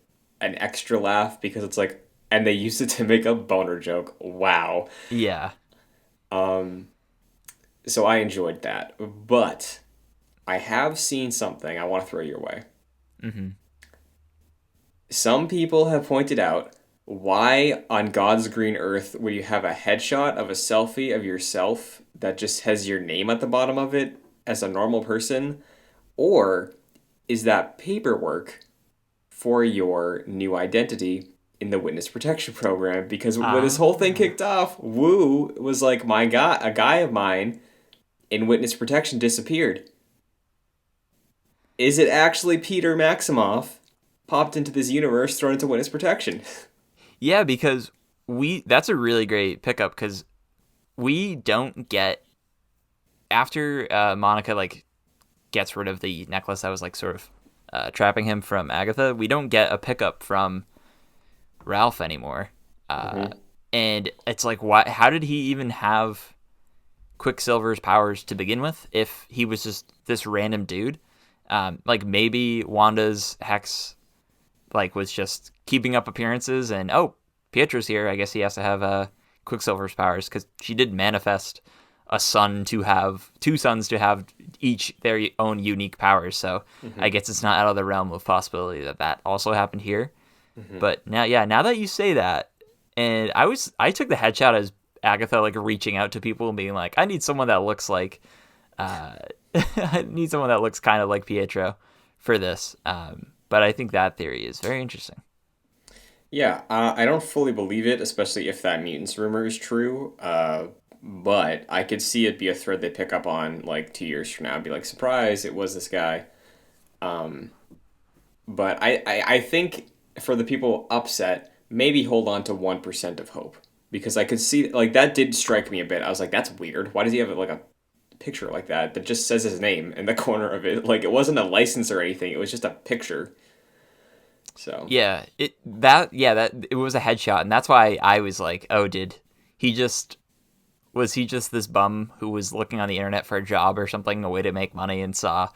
an extra laugh because it's like, and they used it to make a boner joke. Wow. Yeah. Um, so I enjoyed that, but I have seen something I want to throw your way. Hmm. Some people have pointed out, why on God's green earth would you have a headshot of a selfie of yourself that just has your name at the bottom of it as a normal person? Or is that paperwork for your new identity in the witness protection program? Because when this whole thing Ah. kicked off, Wu was like, my God, a guy of mine in witness protection disappeared. Is it actually Peter Maximoff popped into this universe, thrown into witness protection? Yeah, because that's a really great pickup because we don't get, after Monica, like, gets rid of the necklace that was, like, sort of trapping him from Agatha, we don't get a pickup from Ralph anymore. Uh, Mm-hmm. and it's like, why? How did he even have Quicksilver's powers to begin with if he was just this random dude? Like maybe Wanda's hex like was just keeping up appearances, and oh, Pietro's here. I guess he has to have Quicksilver's powers because she did manifest a son to have two sons to have each their own unique powers. So I Mm-hmm. guess it's not out of the realm of possibility that that also happened here. Mm-hmm. But now, yeah, now that you say that, and I took the headshot as Agatha like reaching out to people and being like, I need someone that looks like, uh, I need someone that looks kind of like Pietro for this. But I think that theory is very interesting. Yeah, I don't fully believe it, especially if that mutants rumor is true. But I could see it be a thread they pick up on like 2 years from now and be like, surprise, it was this guy. Um, but I think for the people upset, maybe hold on to 1% of hope. Because I could see, like, that did strike me a bit. I was like, that's weird. Why does he have, like, a picture like that that just says his name in the corner of it? Like, it wasn't a license or anything, it was just a picture. So, Yeah, that it was a headshot, and that's why I was like, oh, did he just was he just this bum who was looking on the internet for a job or something, a way to make money, and saw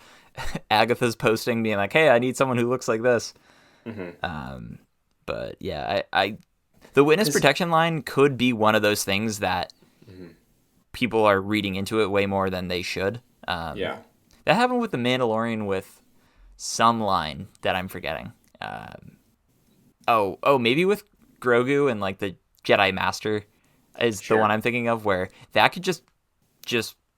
Agatha's posting being like, hey, I need someone who looks like this. mhm. But yeah, I the witness Because, protection line could be one of those things that people are reading into it way more than they should. yeah, That happened with the Mandalorian with some line that I'm forgetting. Maybe with Grogu and like the Jedi Master is the one sure. I'm thinking of, where that could just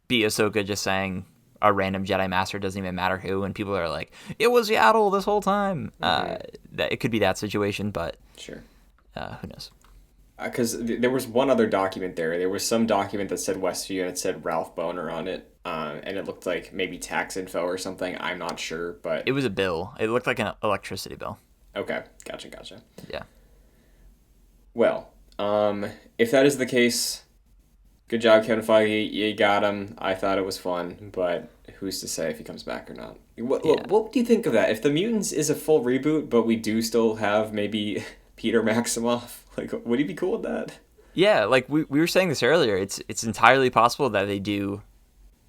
be Ahsoka just saying a random Jedi Master, doesn't even matter who, and people are like, it was Yaddle this whole time. That it could be that situation, but Sure. who knows? Because there was one other document there. There was some document that said Westview and it said Ralph Boner on it. And it looked like maybe tax info or something. I'm not sure, It but was a bill. It looked like an electricity bill. okay. Gotcha, gotcha. Yeah. Well, if that is the case, good job, Kevin Feige. You got him. I thought it was fun, but who's to say if he comes back or not? Yeah. What do you think of that? If the Mutants is a full reboot, but we do still have maybe Peter Maximoff, like, would he be cool with that? Yeah, like we were saying this earlier, it's entirely possible that they do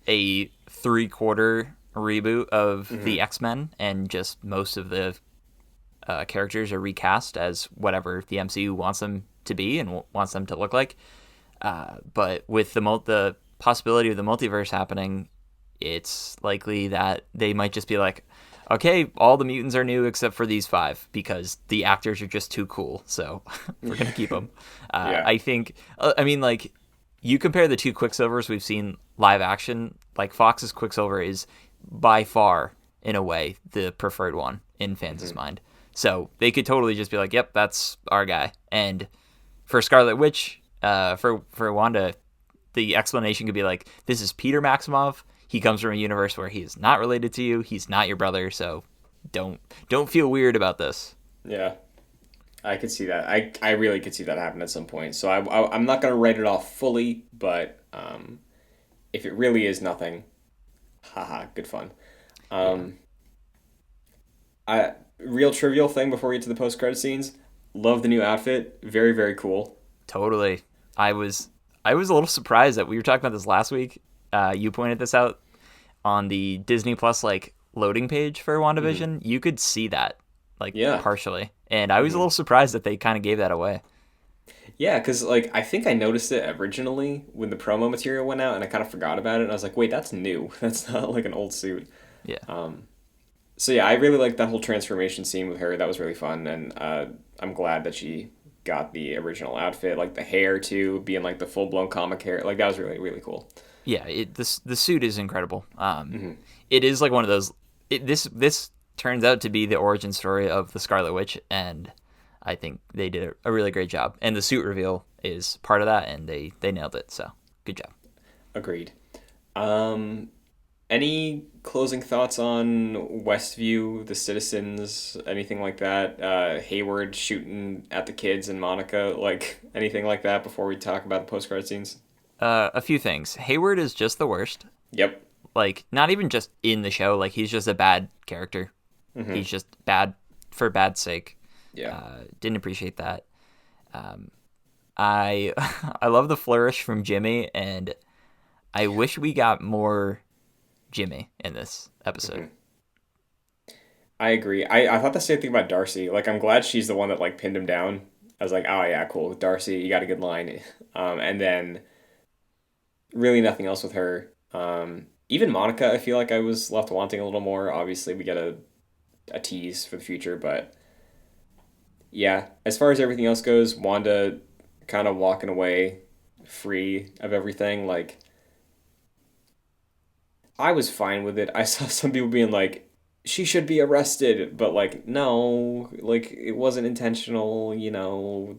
a 3/4 reboot of the X-Men and just most of the characters are recast as whatever the MCU wants them to be and wants them to look like. But with the possibility of the multiverse happening, it's likely that they might just be like, okay, all the mutants are new except for these five because the actors are just too cool. So we're gonna keep them. Yeah. I think. I mean, like you compare the two Quicksilvers we've seen live action. Like Fox's Quicksilver is by far, in a way, the preferred one in fans' mind. So they could totally just be like, "Yep, that's our guy." And for Scarlet Witch, for Wanda, the explanation could be like, "This is Peter Maximoff. He comes from a universe where he is not related to you. He's not your brother. So don't feel weird about this." Yeah. I could see that. I really could see that happen at some point. So I'm not going to write it off fully, but if it really is nothing, haha, good fun. Yeah, Um, I real trivial thing before we get to the post credit scenes. Love the new outfit. Very very cool. totally. I was I was a little surprised that we were talking about this last week. You pointed this out on the Disney Plus like loading page for WandaVision. You could see that like Yeah. partially, and I was a little surprised that they kind of gave that away. Yeah, because like I think I noticed it originally when the promo material went out, and I kind of forgot about it. And I was like, wait, that's new. That's not like an old suit. Yeah, So yeah, I really liked that whole transformation scene with her. That was really fun, and I'm glad that she got the original outfit, like the hair too, being like the full blown comic hair. Like that was really really cool. yeah. The suit is incredible. It is like one of those. This turns out to be the origin story of the Scarlet Witch, and I think they did a really great job. And the suit reveal is part of that, and they nailed it. So good job. Agreed. Um, any closing thoughts on Westview, the citizens, anything like that? Hayward shooting at the kids and Monica, like anything like that before we talk about the post credit scenes? A few things. Hayward is just the worst. Yep. Like not even just in the show. Like he's just a bad character. He's just bad for bad sake. Yeah. Didn't appreciate that. I I love the flourish from Jimmy, and I wish we got more Jimmy in this episode. I agree. I thought the same thing about Darcy. Like, I'm glad she's the one that, like, pinned him down. I was like, oh, yeah, cool. Darcy, you got a good line. And then really nothing else with her. Even Monica, I feel like I was left wanting a little more. Obviously, we get a tease for the future. But, yeah, as far as everything else goes, Wanda kind of walking away free of everything. Like, I was fine with it. I saw some people being like, she should be arrested, but like no, like it wasn't intentional,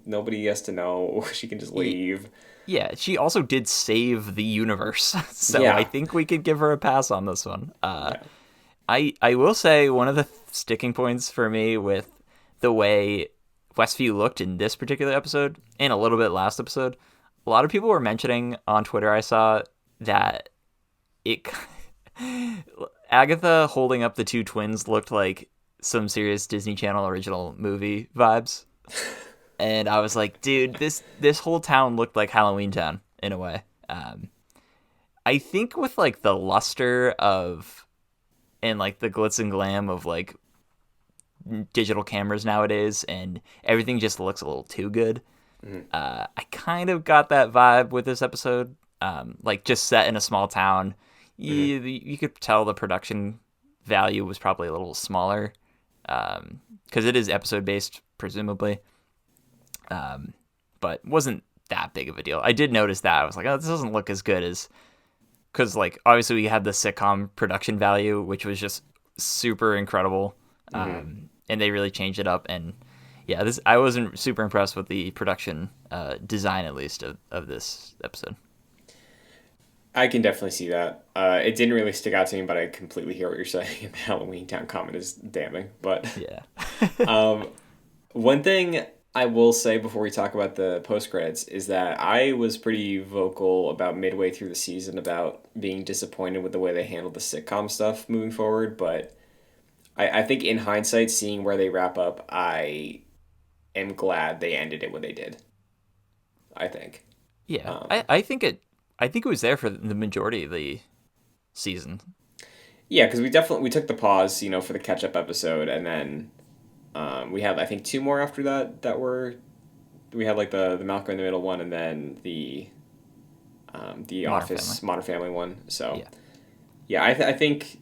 nobody has to know. She can just Y- leave. Yeah, she also did save the universe, so I Yeah. think we could give her a pass on this one. Yeah. I will say one of the sticking points for me with the way Westview looked in this particular episode and a little bit last episode, a lot of people were mentioning on Twitter. I saw that it Agatha holding up the two twins looked like some serious Disney Channel original movie vibes, and I was like, dude, this whole town looked like Halloween Town in a way. I think with like the luster of and like the glitz and glam of like digital cameras nowadays, and everything just looks a little too good. Mhm. I kind of got that vibe with this episode. Like just set in a small town, Mhm. you could tell the production value was probably a little smaller because it is episode based, presumably. But wasn't that big of a deal. I did notice that I was like, oh, this doesn't look as good as because like obviously we had the sitcom production value, which was just super incredible, Mhm. and they really changed it up. And yeah, this I wasn't super impressed with the production design at least of this episode. I can definitely see that. It didn't really stick out to me, but I completely hear what you're saying. The Halloween Town comment is damning. But Yeah. um, one thing I will say before we talk about the post credits is that I was pretty vocal about midway through the season about being disappointed with the way they handled the sitcom stuff moving forward. But I think in hindsight, seeing where they wrap up, I am glad they ended it when they did. I think. Yeah, Um, I think it was there for the majority of the season. yeah, because we took the pause, for the catch up episode, and then we had I think two more after that were we had like the Malcolm in the Middle one, and then the Modern Family. Office Modern Family one. So Yeah. yeah, I think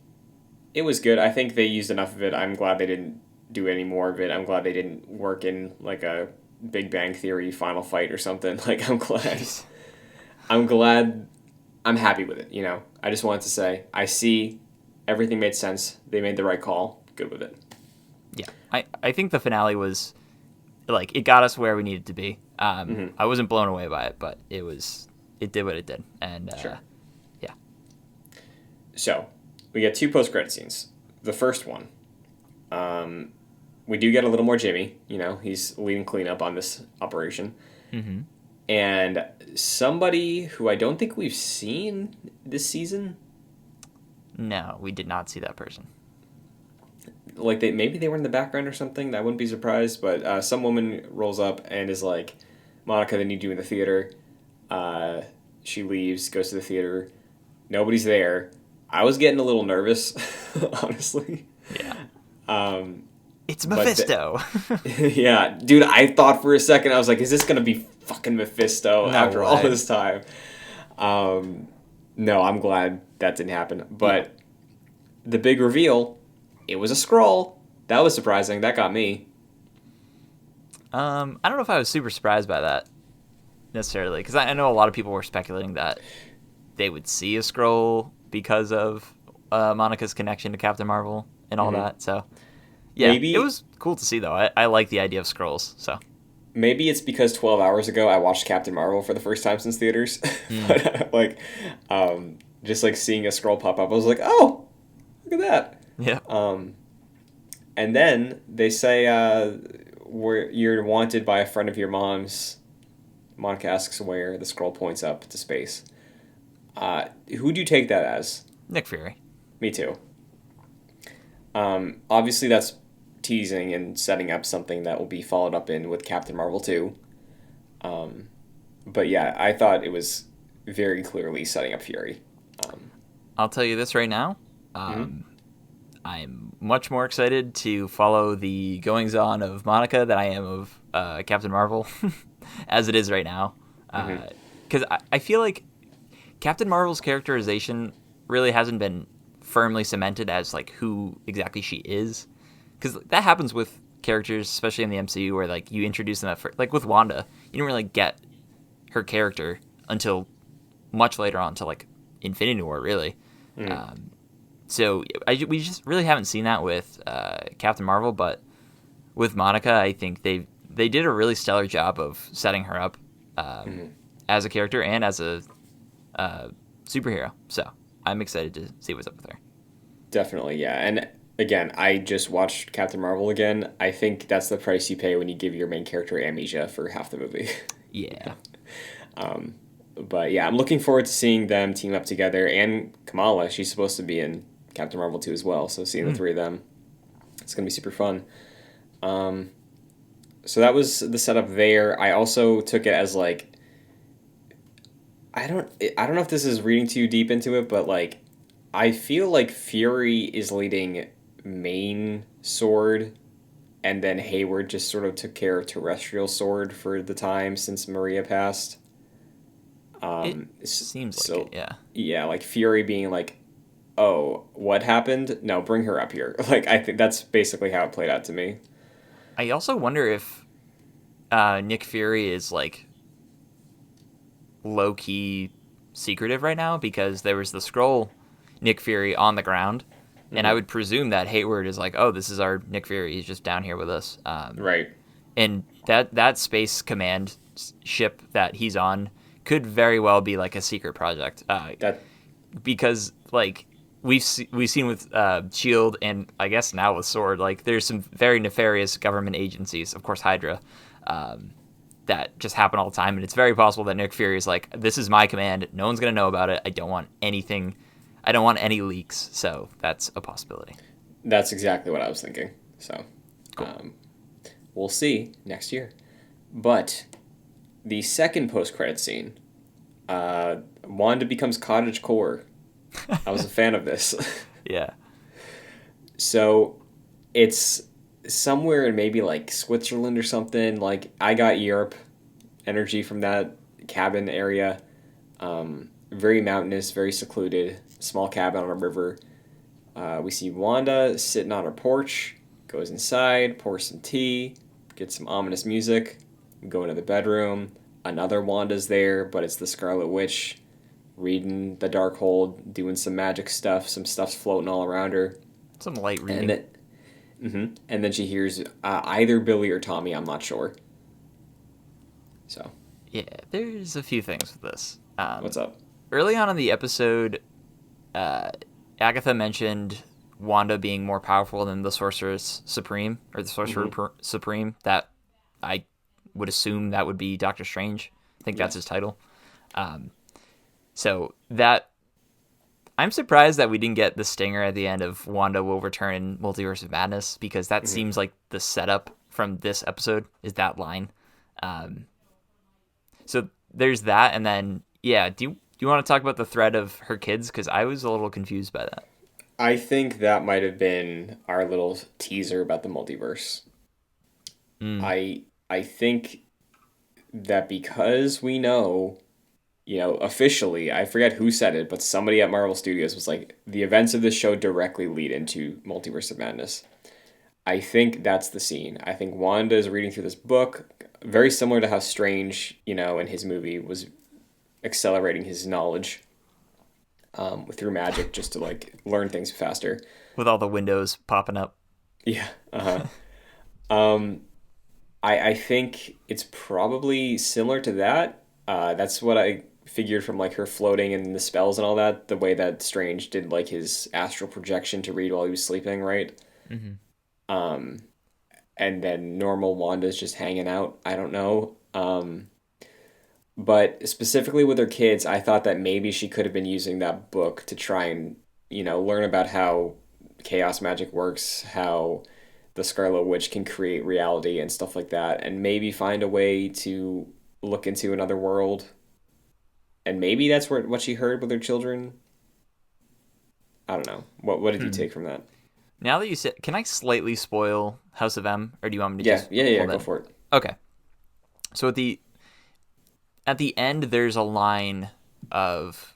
it was good. I think they used enough of it. I'm glad they didn't do any more of it. I'm glad they didn't work in like a Big Bang Theory final fight or something. Like Jeez. I'm glad, I'm happy with it. I just wanted to say I see everything made sense. They made the right call. Good with it. Yeah, I think the finale was like it got us where we needed to be. Hmm. I wasn't blown away by it, but it did what it did, and Sure. yeah. So we get two post credit scenes. The first one, um, we do get a little more Jimmy. He's leading cleanup on this operation, Mm-hmm. and somebody who I don't think we've seen this season. No, we did not see that person. Like maybe they were in the background or something. I wouldn't be surprised. But some woman rolls up and is like, "Monica, they need you in the theater." She leaves, goes to the theater. Nobody's there. I was getting a little nervous, honestly. Yeah, Um, it's but Mephisto. yeah, dude, I thought for a second I was like, "Is this gonna be fucking Mephisto No after all way. this time?" Um, no, I'm glad that didn't happen. Yeah. But the big reveal, it was a scroll. That was surprising. That got me. I don't know if I was super surprised by that necessarily, because I know a lot of people were speculating that they would see a scroll because of Monica's connection to Captain Marvel and all Mhm. that. So yeah, it Maybe was cool to see though. I like the idea of scrolls. So maybe it's because 12 hours ago I watched Captain Marvel for the first time since theaters. mm, But like just like seeing a scroll pop up, I was like, "Oh, look at that." yeah, Um, and then they say you're wanted by a friend of your mom's. Monica asks where the scroll points up to space. Who do you take that as? Nick Fury. Me too. Obviously, that's teasing and setting up something that will be followed up in with Captain Marvel 2. But yeah, I thought it was very clearly setting up Fury. I'll tell you this right now. Mhm. I'm much more excited to follow the goings on of Monica than I am of Captain Marvel, as it is right now. Mhm. Because I feel like Captain Marvel's characterization really hasn't been firmly cemented as like who exactly she is. Because that happens with characters, especially in the MCU, where like you introduce them at first. Like with Wanda, you don't really get her character until much later on, to like Infinity War, really. Mhm. So we just really haven't seen that with Captain Marvel, but with Monica, I think they did a really stellar job of setting her up as a character and as a superhero. So I'm excited to see what's up with her. Definitely, yeah. And again, I just watched Captain Marvel again. I think that's the price you pay when you give your main character amnesia for half the movie. Yeah. But yeah, I'm looking forward to seeing them team up together. And Kamala, she's supposed to be in Captain Marvel 2 as well. So seeing the three of them, it's going to be super fun. So that was the setup there. I also took it as like, I don't know if this is reading too deep into it, but like, I feel like Fury is leading main sword, and then Hayward just sort of took care of terrestrial sword for the time since Maria passed. Seems like So it, yeah. yeah, like Fury being like, "Oh, what happened? No, bring her up here." Like I think that's basically how it played out to me. I also wonder if Nick Fury is like low key secretive right now because there was the scroll Nick Fury on the ground, and I would presume that Hayward is like, oh, this is our Nick Fury. He's just down here with us. Right. And that space command ship that he's on could very well be like a secret project. That Because like we've seen with Shield and I guess now with Sword, like there's some very nefarious government agencies, of course Hydra, that just happen all the time, and it's very possible that Nick Fury is like, this is my command, no one's gonna know about it. I don't want anything. I don't want any leaks. So that's a possibility. that's exactly what I was thinking. So, Cool. we'll see next year. But the second post-credit scene, Wanda becomes cottagecore. I was a fan of this. Yeah. So it's somewhere in maybe like Switzerland or something. Like I got Europe energy from that cabin area. Very mountainous, very secluded, small cabin on a river. We see Wanda sitting on her porch, goes inside, pours some tea, gets some ominous music, go into the bedroom. Another Wanda's there, but it's the Scarlet Witch reading the Darkhold, doing some magic stuff. Some stuff's floating all around her. Some light reading. And then she hears either Billy or Tommy, I'm not sure. So, Yeah, there's a few things with this. what's up? Early on in the episode, Agatha mentioned Wanda being more powerful than the Sorceress Supreme, or the Sorcerer Supreme. That I would assume that would be Doctor Strange. I think that's his title. So that I'm surprised that we didn't get the stinger at the end of Wanda will return in Multiverse of Madness, because that seems like the setup from this episode is that line. So there's that, and then do you want to talk about the thread of her kids? Because I was a little confused by that. I think that might have been our little teaser about the multiverse. I think that because we know, officially, I forget who said it, but somebody at Marvel Studios was like, the events of this show directly lead into Multiverse of Madness. I think that's the scene. I think Wanda is reading through this book, very similar to how Strange, in his movie was accelerating his knowledge through magic just to like learn things faster. With all the windows popping up. Yeah. I think it's probably similar to that. That's what I figured from like her floating and the spells and all that. The way that Strange did like his astral projection to read while he was sleeping, right? And then normal Wanda's just hanging out. I don't know. But specifically with her kids, I thought that maybe she could have been using that book to try and, learn about how chaos magic works, how the Scarlet Witch can create reality and stuff like that, and maybe find a way to look into another world. And maybe that's what she heard with her children. I don't know. What did you take from that? Now that you said, can I slightly spoil House of M, or do you want me to just Yeah, hold go it? for it. Okay. So at the end, there's a line of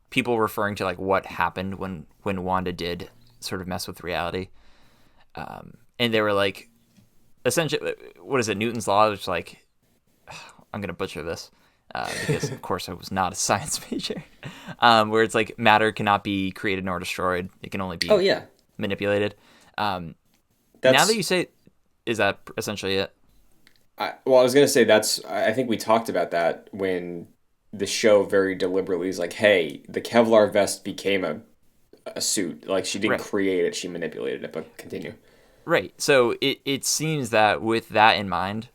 people referring to like what happened when Wanda did sort of mess with reality, and they were like, essentially, what is it? Newton's law, which like, I'm gonna butcher this. because of course I was not a science major, where it's like matter cannot be created nor destroyed; it can only Oh be yeah, manipulated. Now that that's. you say, is that essentially it? Well, I was gonna say that's. I think we talked about that when the show very deliberately is like, "Hey, the Kevlar vest became a suit. Like she didn't Right. create it; she manipulated it." But continue. Right. So it seems that with that in mind,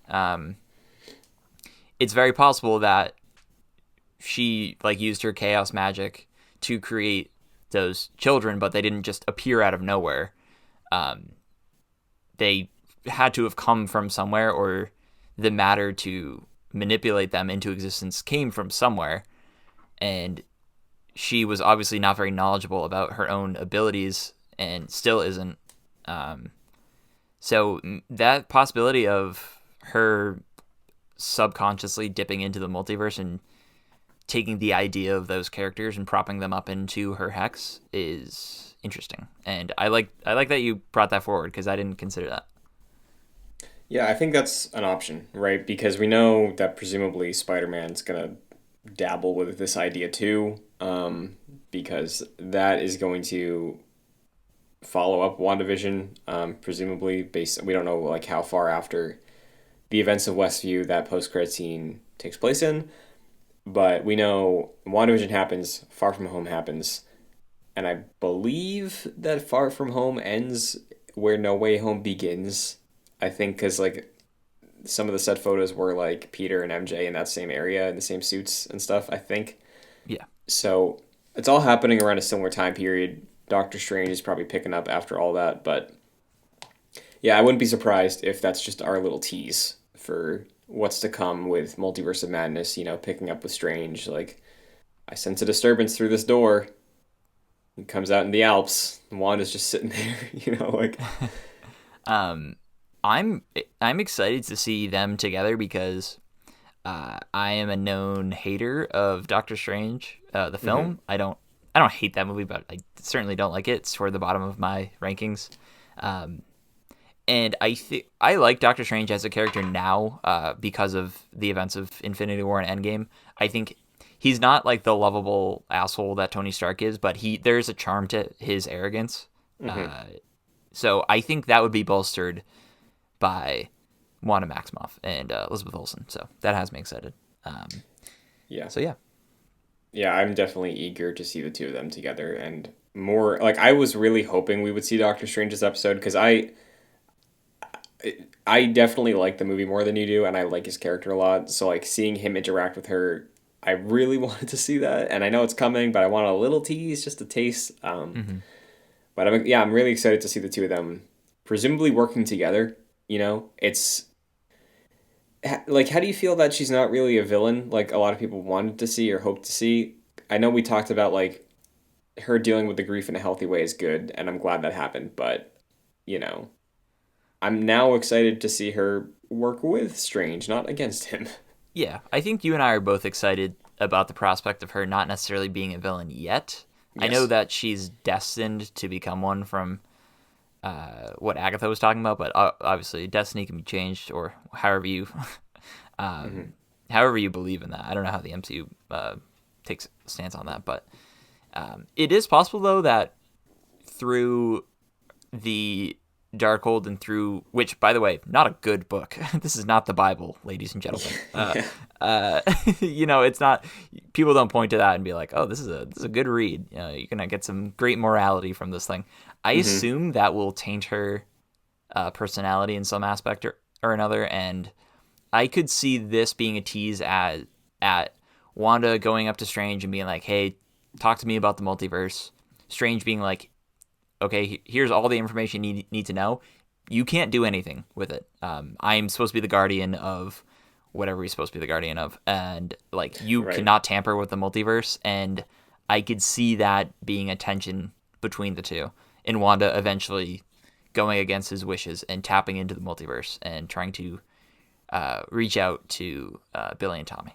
it's very possible that she like used her chaos magic to create those children, but they didn't just appear out of nowhere. Um, they had to have come from somewhere, or the matter to manipulate them into existence came from somewhere. And she was obviously not very knowledgeable about her own abilities, and still isn't. Um, so that possibility of her subconsciously dipping into the multiverse and taking the idea of those characters and propping them up into her hex is interesting. And I like that you brought that forward because I didn't consider that. Yeah, I think that's an option, right? Because we know that presumably Spider-Man's gonna dabble with this idea too, because that is going to follow up WandaVision, presumably based. We don't know like how far after the events of Westview that post-credit scene takes place in, but we know WandaVision happens, Far From Home happens, and I believe that Far From Home ends where No Way Home begins. I think because like some of the set photos were like Peter and MJ in that same area in the same suits and stuff. I think Yeah. so. It's all happening around a similar time period. Doctor Strange is probably picking up after all that, but yeah, I wouldn't be surprised if that's just our little tease for what's to come with Multiverse of Madness. Picking up with Strange. Like I sense a disturbance through this door. It comes out in the Alps. And Wanda's just sitting there. Like Um, I'm I'm excited to see them together because I am a known hater of Doctor Strange, the hmm film. I don't hate that movie, but I certainly don't like it. It's toward the bottom of my rankings. Um, and I think I like Doctor Strange as a character now because of the events of Infinity War and Endgame. I think he's not like the lovable asshole that Tony Stark is, but there's a charm to his arrogance. hmm Uh, so I think that would be bolstered by Wanda Maximoff and Elizabeth Olsen. So that has me excited. Um, Yeah. so yeah, Yeah, I'm definitely eager to see the two of them together and more like I was really hoping we would see Doctor Strange this episode because I definitely like the movie more than you do and I like his character a lot. So like seeing him interact with her, I really wanted to see that and I know it's coming, but I want a little tease just a taste. hmm But I'm really excited to see the two of them presumably working together. It's like how do you feel that she's not really a villain like a lot of people wanted to see or hoped to see? I know we talked about like her dealing with the grief in a healthy way is good, and I'm glad that happened. But you know, I'm now excited to see her work with Strange, not against him. yeah. I think you and I are both excited about the prospect of her not necessarily being a villain yet. I know Yes. that she's destined to become one from what Agatha was talking about, but obviously destiny can be changed, or however you hmm however you believe in that. I don't know how the MCU takes a stance on that, but it is possible though that through the Darkhold and through which, by the way, not a good book. This is not the Bible, ladies and gentlemen. Yeah. It's not. People don't point to that and be like, "Oh, this is a good read." You're gonna get some great morality from this thing. I hmm assume that will taint her personality in some aspect or another, and I could see this being a tease at Wanda going up to Strange and being like, "Hey, talk to me about the multiverse." Strange being like, "Okay, here's all the information you need to know. You can't do anything with it. I'm supposed to be the guardian of whatever he's supposed to be the guardian of, and like you Right. cannot tamper with the multiverse." And I could see that being a tension between the two, and Wanda eventually going against his wishes and tapping into the multiverse and trying to reach out to Billy and Tommy.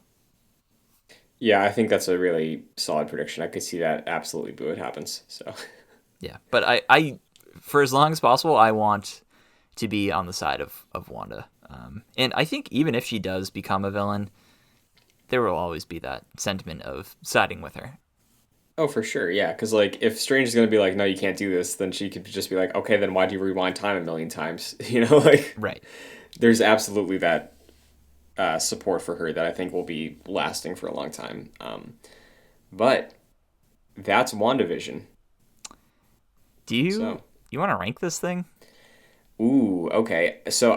Yeah, I think that's a really solid prediction. I could see that absolutely be what happens. So, Yeah, but I for as long as possible, I want to be on the side of Wanda. And I think even if she does become a villain, there will always be that sentiment of siding with her. Oh, for sure, yeah. Because like, if Strange is gonna be like, "No, you can't do this," then she could just be like, "Okay, then why do you rewind time a million times?" Like Right. there's absolutely that support for her that I think will be lasting for a long time. But that's WandaVision. Do you So, you want to rank this thing? ooh, okay. So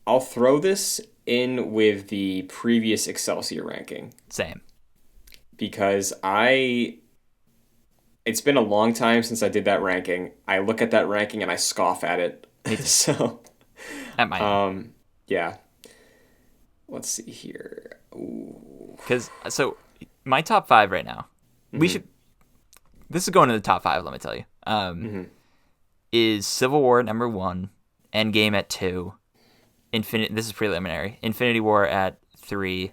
I'll throw this in with the previous Excelsior ranking Same. because it's been a long time since I did that ranking. I look at that ranking and I scoff at it. Me too. So, At my end. yeah. Let's see here. Ooh. Because so my top five right now. We Mm-hmm. should. This is going to the top five. Let me tell you. Mm-hmm. Is Civil War number one, Endgame at two, Infinite. This is preliminary. Infinity War at three,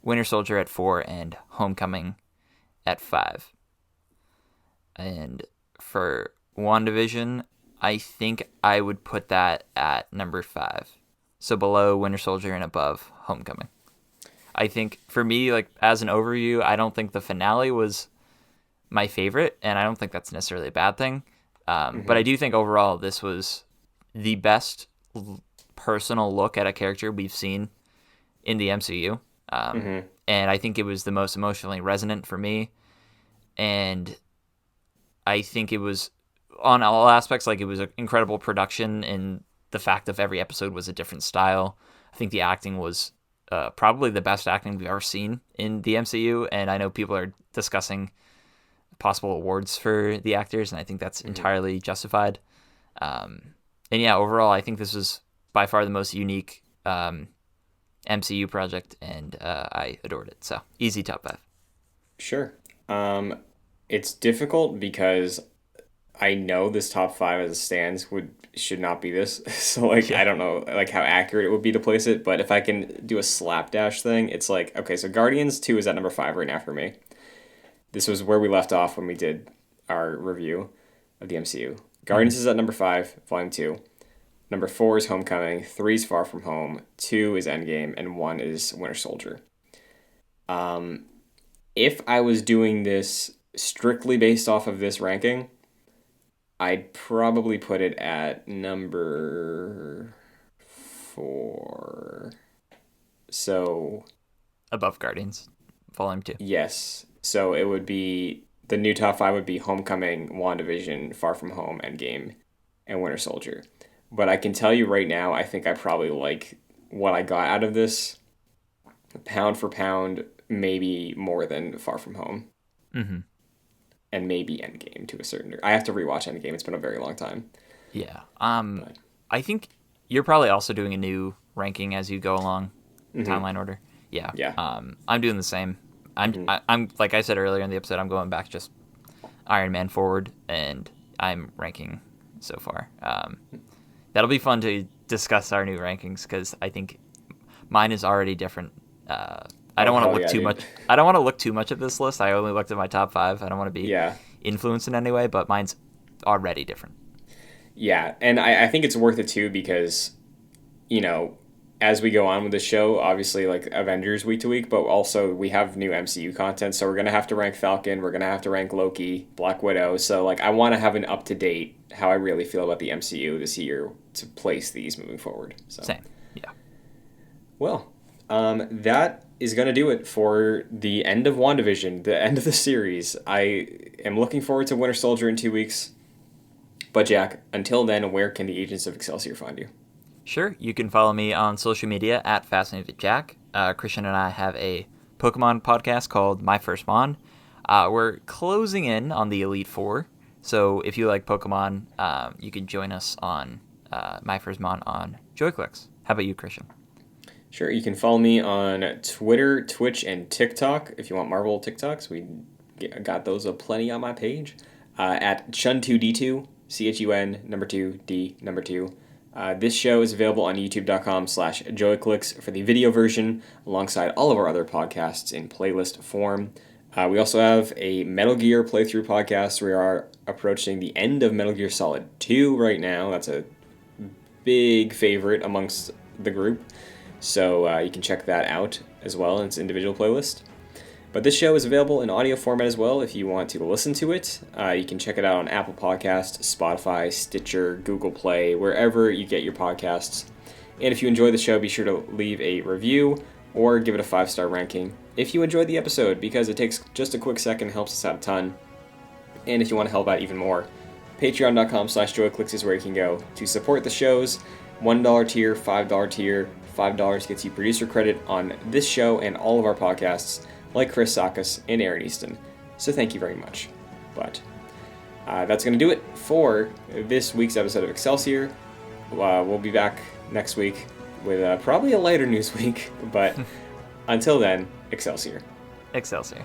Winter Soldier at four, and Homecoming at five. And for WandaVision, I think I would put that at number five. So below Winter Soldier and above Homecoming. I think for me, like as an overview, I don't think the finale was my favorite, and I don't think that's necessarily a bad thing. But I do think overall this was the best personal look at a character we've seen in the MCU. And I think it was the most emotionally resonant for me. And I think it was on all aspects, like it was an incredible production, and the fact of every episode was a different style. I think the acting was probably the best acting we've ever seen in the MCU, and I know people are discussing possible awards for the actors, and I think that's entirely justified. And yeah, overall, I think this was by far the most unique MCU project, and I adored it. So easy top five. Sure. It's difficult because I know this top five as it stands should not be this. So like Yeah. I don't know like how accurate it would be to place it, but if I can do a slapdash thing, it's like okay, so Guardians 2 is at number 5 right now for me. This was where we left off when we did our review of the MCU. Guardians is at number 5, Volume 2. Number 4 is Homecoming, 3 is Far From Home, 2 is Endgame, and 1 is Winter Soldier. If I was doing this strictly based off of this ranking, I'd probably put it at number 4. So, Above Guardians, Volume 2. yes. So it would be the new top 5 would be Homecoming, WandaVision, Far From Home, Endgame, and Winter Soldier. But I can tell you right now, I think I probably like what I got out of this pound for pound, maybe more than Far From Home. Mm-hmm. And maybe Endgame to a certain degree. I have to rewatch Endgame. It's been a very long time. Yeah. But I think you're probably also doing a new ranking as you go along, timeline order. Yeah. Yeah. I'm doing the same. I'm like I said earlier in the episode, I'm going back just Iron Man forward, and I'm ranking so far. That'll be fun to discuss our new rankings because I think mine is already different. I don't want to hell look yeah, too dude. much. I don't want to look too much at this list. I only looked at my top five. I don't want to be Yeah. influenced in any way, but mine's already different. Yeah. And I think it's worth it too because, as we go on with the show, obviously like Avengers week to week, but also we have new MCU content. So we're going to have to rank Falcon. We're going to have to rank Loki, Black Widow. So like I want to have an up to date how I really feel about the MCU this year to place these moving forward. So. Same. Yeah. Well, that is going to do it for the end of WandaVision, the end of the series. I am looking forward to Winter Soldier in 2 weeks. But Jack, until then, where can the Agents of Excelsior find you? Sure. You can follow me on social media at Fascinated Jack. Christian and I have a Pokemon podcast called My First Mon. We're closing in on the Elite Four. So if you like Pokemon, you can join us on My First Mon on JoyClicks. How about you, Christian? Sure, you can follow me on Twitter, Twitch, and TikTok. If you want Marvel TikToks, we got those plenty on my page. At Chun2D2, CHUN number 2, D number 2. This show is available on youtube.com/joyclicks for the video version, alongside all of our other podcasts in playlist form. We also have a Metal Gear playthrough podcast. We are approaching the end of Metal Gear Solid 2 right now. That's a big favorite amongst the group. So you can check that out as well in its individual playlist. But this show is available in audio format as well if you want to listen to it. You can check it out on Apple Podcasts, Spotify, Stitcher, Google Play, wherever you get your podcasts. And if you enjoy the show, be sure to leave a review or give it a 5-star ranking if you enjoyed the episode, because it takes just a quick second, helps us out a ton. And if you want to help out even more, patreon.com/joyclicks is where you can go to support the shows. $1 tier, $5 tier. $5 gets you producer credit on this show and all of our podcasts, like Chris Sakas and Aaron Easton. So thank you very much. But that's going to do it for this week's episode of Excelsior. We'll be back next week with probably a lighter news week, but until then, Excelsior. Excelsior.